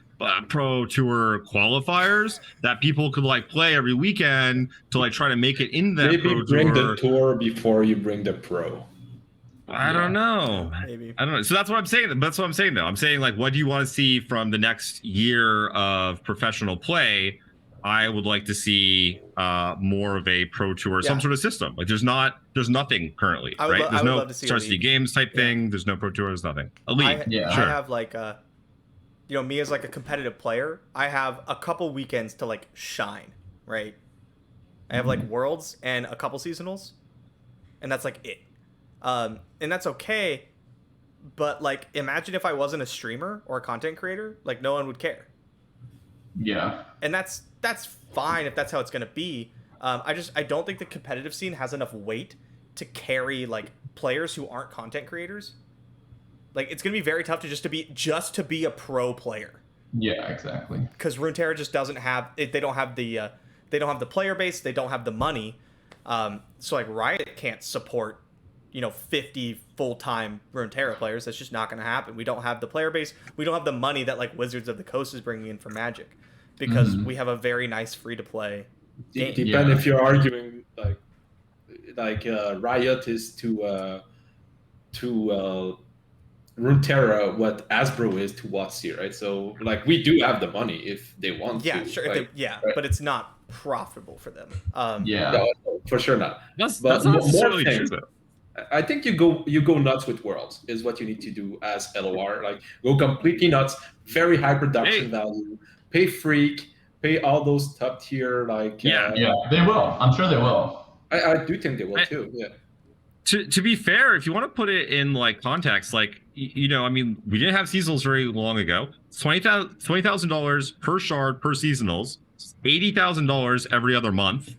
pro tour qualifiers that people could like play every weekend to like try to make it in that Maybe pro bring tour. the tour before you bring the pro. I don't know. Maybe. I don't know. So that's what I'm saying. That's what I'm saying, though. I'm saying, like, what do you want to see from the next year of professional play? I would like to see more of a pro tour, some sort of system. Like, there's nothing currently, right? There's no Star City Games type thing. There's no pro tour. There's nothing. A league. I have like you know, me as like a competitive player, I have a couple weekends to like shine, right? I have like Worlds and a couple seasonals, and that's like it. And that's okay, but like, imagine if I wasn't a streamer or a content creator, like no one would care. Yeah. And that's fine if that's how it's gonna be. I don't think the competitive scene has enough weight to carry like players who aren't content creators. Like, it's gonna be very tough to just to be a pro player. Yeah, exactly. Because Runeterra just doesn't have it. They don't have the player base. They don't have the money. So like Riot can't support, you know, 50 full-time Runeterra players. That's just not going to happen. We don't have the player base. We don't have the money that like Wizards of the Coast is bringing in for Magic, because we have a very nice free-to-play game. Depend if you're arguing like Riot is to Runeterra what Hasbro is to WotC, right? So like we do have the money if they want Yeah, to. sure. Like, right? But it's not profitable for them. Yeah. No, for sure not. That's But not more necessarily things. true though. I think you go nuts with Worlds is what you need to do as LOR. Like go completely nuts, very high production value, pay Freak, pay all those top tier Yeah, they will. I'm sure they will. I do think they will too. Yeah. To be fair, if you want to put it in like context, like I mean, we didn't have seasonals very long ago. It's $20,000 per shard per seasonals, $80,000 every other month,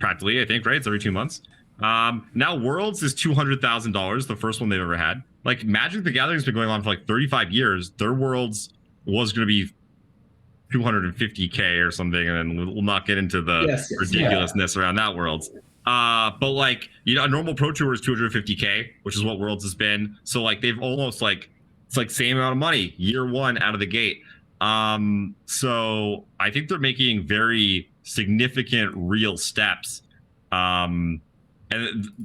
practically. I think right. It's every 2 months. Now Worlds is $200,000, the first one they've ever had. Like Magic the Gathering's been going on for like 35 years. Their Worlds was going to be 250K or something, and then we'll not get into the ridiculousness around that Worlds. But like a normal Pro Tour is 250K, which is what Worlds has been. So like they've almost it's like same amount of money year one out of the gate. So I think they're making very significant real steps. And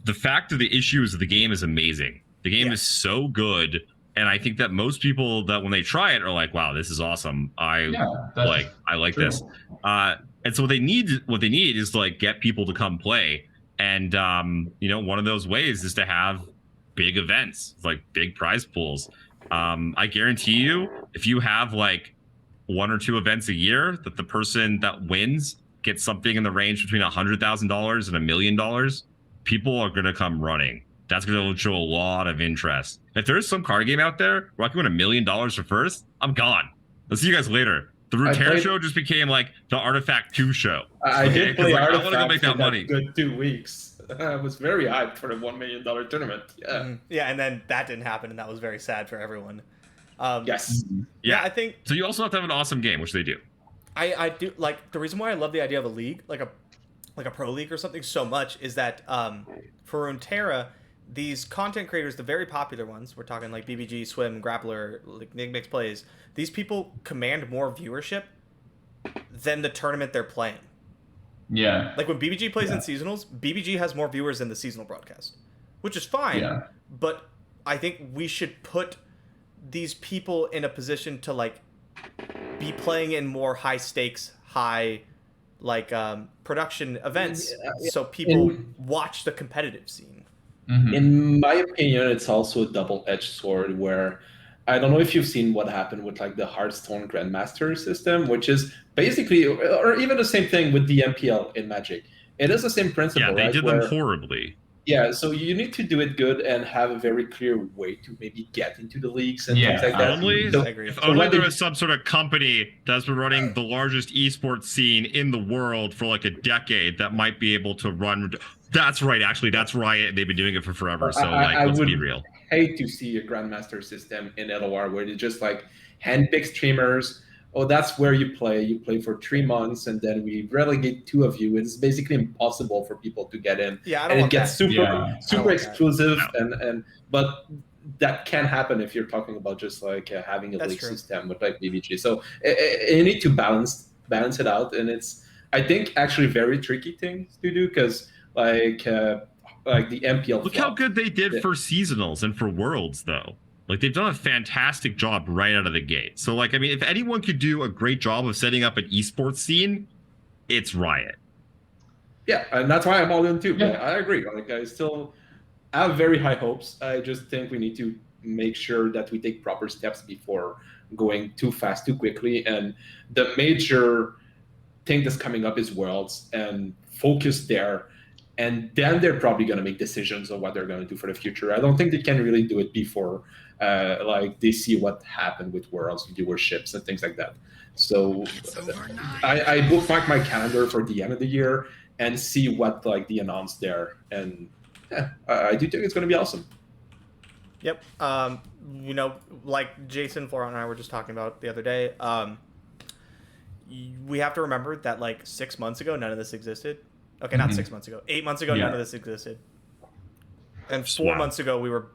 the fact of the issues of the game is amazing. The game is so good, and I think that most people that when they try it are like, "Wow, this is awesome! I like this." And so what they need is to like get people to come play, and one of those ways is to have big events, like big prize pools. I guarantee you, if you have like 1 or 2 events a year, that the person that wins gets something in the range between $100,000 and $1 million. People are going to come running. That's going to show a lot of interest. If there's some card game out there where I can win $1 million for first, I'm gone. I'll see you guys later. The Runeterra show just became like the Artifact 2 show. I did play Artifact. I want to go make that money. Good 2 weeks. I was very hyped for the $1 million tournament. Yeah. Yeah, and then that didn't happen, and that was very sad for everyone. Yes. Yeah, I think. So you also have to have an awesome game, which they do. I do like the reason why I love the idea of a league, like a pro league or something, so much is that for Runeterra, these content creators, the very popular ones, we're talking like BBG, Swim, Grappler, like Nick Plays, these people command more viewership than the tournament they're playing. Yeah. Like when BBG plays in seasonals, BBG has more viewers than the seasonal broadcast, which is fine. Yeah. But I think we should put these people in a position to like be playing in more high stakes, high production events, so people watch the competitive scene. In my opinion, it's also a double-edged sword where I don't know if you've seen what happened with like the Hearthstone Grandmaster system, which is basically, or even the same thing with the MPL in Magic. It is the same principle. Yeah, they did them horribly. Yeah, so you need to do it good and have a very clear way to maybe get into the leagues and things like that. If only there was some sort of company that's been running the largest esports scene in the world for like a decade that might be able to run. That's right, actually, that's Riot. They've been doing it for forever. So let's be real. Hate to see a Grandmaster system in LOR where they just like handpick streamers. Oh, that's where you play. You play for 3 months, and then we relegate 2 of you. It's basically impossible for people to get in. Yeah, I don't and want it gets that. super exclusive, but that can happen if you're talking about just like having a league system with like BBG. So you need to balance it out, and it's I think actually very tricky thing to do because like the MPL. Look how good they did for seasonals and for Worlds, though. Like, they've done a fantastic job right out of the gate. So, like, I mean, if anyone could do a great job of setting up an esports scene, it's Riot. Yeah, and that's why I'm all in too. Yeah. I agree. Like, I still have very high hopes. I just think we need to make sure that we take proper steps before going too fast, too quickly. And the major thing that's coming up is Worlds, and focus there. And then they're probably going to make decisions on what they're going to do for the future. I don't think they can really do it before like they see what happened with Worlds viewerships and things like that. So I bookmark my calendar for the end of the year and see what like they announced there. And I do think it's going to be awesome. Yep. Like Jason, Flora, and I were just talking about the other day, we have to remember that like 6 months ago, none of this existed. Okay, not 6 months ago. 8 months ago, none of this existed. And 4 months ago, we were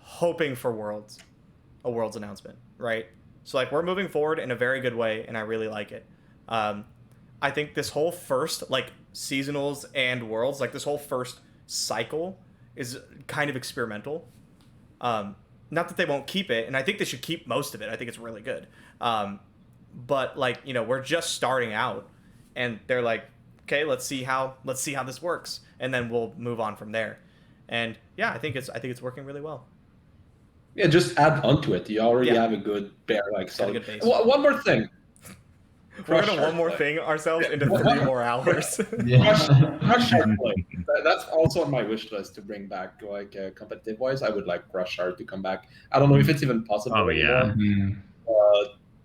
hoping for a Worlds announcement, right? So, like, we're moving forward in a very good way, and I really like it. I think this whole first, like, seasonals and Worlds, like, this whole first cycle is kind of experimental. Not that they won't keep it, and I think they should keep most of it. I think it's really good. But like, you know, we're just starting out, and they're like, okay, let's see how this works, and then we'll move on from there. And yeah, I think it's working really well. Yeah, just add onto it. You already have a good bear, like solid. Good base. One more thing. We're gonna one more thing ourselves into 3 more hours. Crush Hard play. That's also on my wish list to bring back, like competitive wise. I would like Crush Hard to come back. I don't know if it's even possible. Oh yeah. Anymore.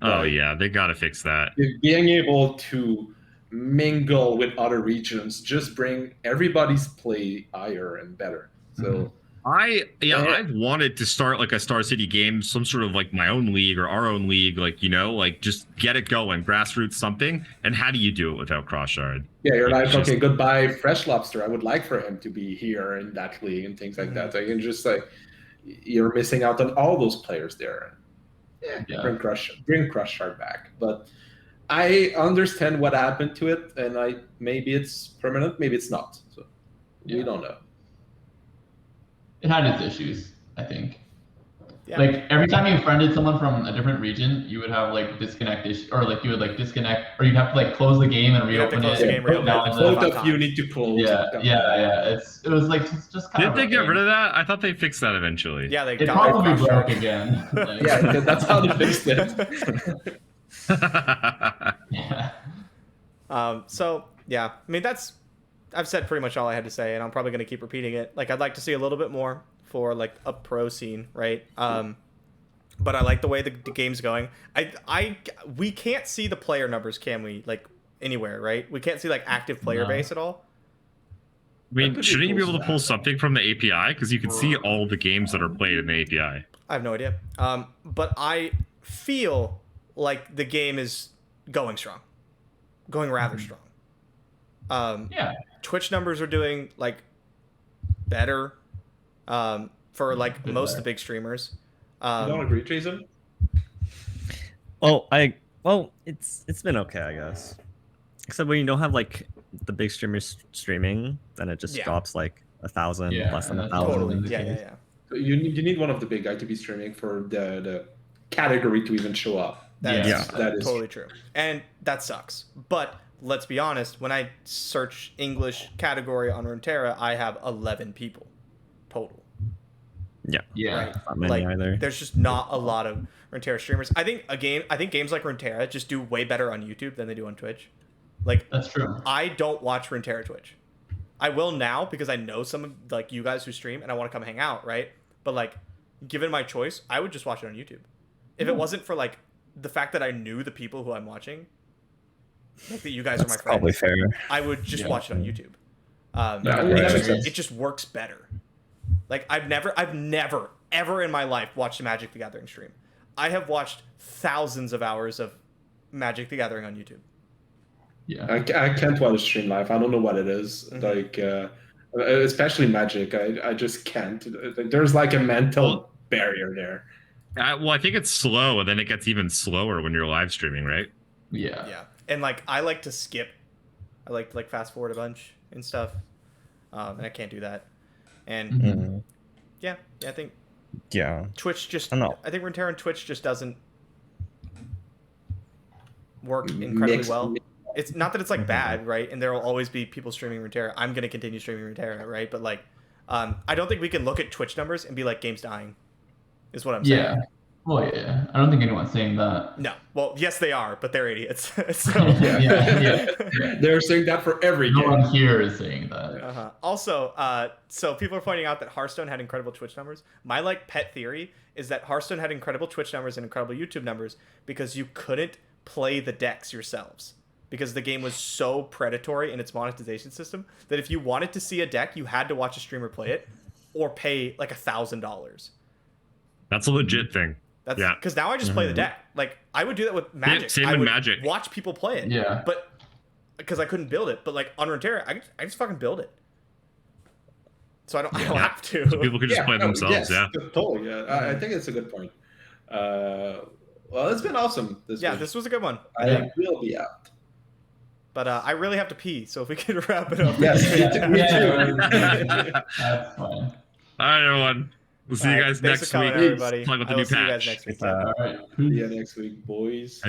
Oh yeah, they gotta fix that. Being able to mingle with other regions, just bring everybody's play higher and better. So I've wanted to start like a Star City game, some sort of like my own league or our own league, like, you know, like just get it going, grassroots something. And how do you do it without Crossshard? Yeah, you're like, okay, goodbye, Fresh Lobster. I would like for him to be here in that league and things like that. So you can just like, you're missing out on all those players there. Bring Crossshard back. But I understand what happened to it, and maybe it's permanent, maybe it's not. So we don't know. It had its issues, I think. Yeah. Like every time you friended someone from a different region, you would have like disconnect issue, or like you would like disconnect, or you'd have to like close the game and reopen it. Both of you need to close. Yeah. It was like just kind of. Did they get rid of that? I thought they fixed that eventually. Yeah, it probably broke again. Like, yeah, that's how they fixed it. Yeah. So yeah, I mean I've said pretty much all I had to say, and I'm probably going to keep repeating it. Like, I'd like to see a little bit more for like a pro scene, right? But I like the way the game's going. We can't see the player numbers, can we? Like anywhere, right? We can't see like active player base at all. I mean, shouldn't you be able to pull something from the API? Because you can see all the games that are played in the API. I have no idea. But I feel like the game is going rather strong. Twitch numbers are doing like better for like most of the big streamers. You don't agree, Jason? Well, it's been okay, I guess. Except when you don't have like the big streamers streaming, then it just drops like 1,000, less than 1,000. Totally. Yeah. You need one of the big guy to be streaming for the category to even show up. That is totally true. And that sucks. But let's be honest, when I search English category on Runeterra, I have 11 people total. Yeah. Right? Not many either. There's just not a lot of Runeterra streamers. I think games like Runeterra just do way better on YouTube than they do on Twitch. Like, that's true. I don't watch Runeterra Twitch. I will now because I know some of like you guys who stream and I want to come hang out, right? But like, given my choice, I would just watch it on YouTube. If it wasn't for like the fact that I knew the people who I'm watching, like that you guys are my friends, probably fair. I would just watch it on YouTube. It just works better. Like I've never ever in my life watched a Magic the Gathering stream. I have watched thousands of hours of Magic the Gathering on YouTube. Yeah, I can't watch a stream live. I don't know what it is. Like especially Magic, I just can't. There's like a mental barrier there. Well, I think it's slow, and then it gets even slower when you're live streaming, right? Yeah. And like I like to skip. I like to like fast forward a bunch and stuff. And I can't do that. And I think Twitch just I think Runeterra and Twitch just doesn't work incredibly well. It's not that it's like bad, right? And there will always be people streaming Runeterra. I'm going to continue streaming Runeterra, right? But like I don't think we can look at Twitch numbers and be like game's dying. Is what I'm saying. Yeah. Well, yeah. I don't think anyone's saying that. No. Well, yes, they are, but they're idiots. So, They're saying that for every game. No one here is saying that. Also, so people are pointing out that Hearthstone had incredible Twitch numbers. My like pet theory is that Hearthstone had incredible Twitch numbers and incredible YouTube numbers because you couldn't play the decks yourselves. Because the game was so predatory in its monetization system that if you wanted to see a deck, you had to watch a streamer play it or pay like $1,000. That's a legit thing. Because now I just play the deck. Like I would do that with Magic. Same with Magic. Watch people play it. Yeah. But because I couldn't build it, but like on Runeterra, I just fucking build it. So I don't have to. So people could just play themselves. Yeah. Totally. Yeah. I think it's a good point. Well, it's been awesome. This was a good one. I will be out. But I really have to pee, so if we could wrap it up. Yes. That's fine. All right, everyone. We'll see you guys Thanks next for coming, week. everybody. Talk about the I will new see you guys patch. next week. All right. See you next week, boys.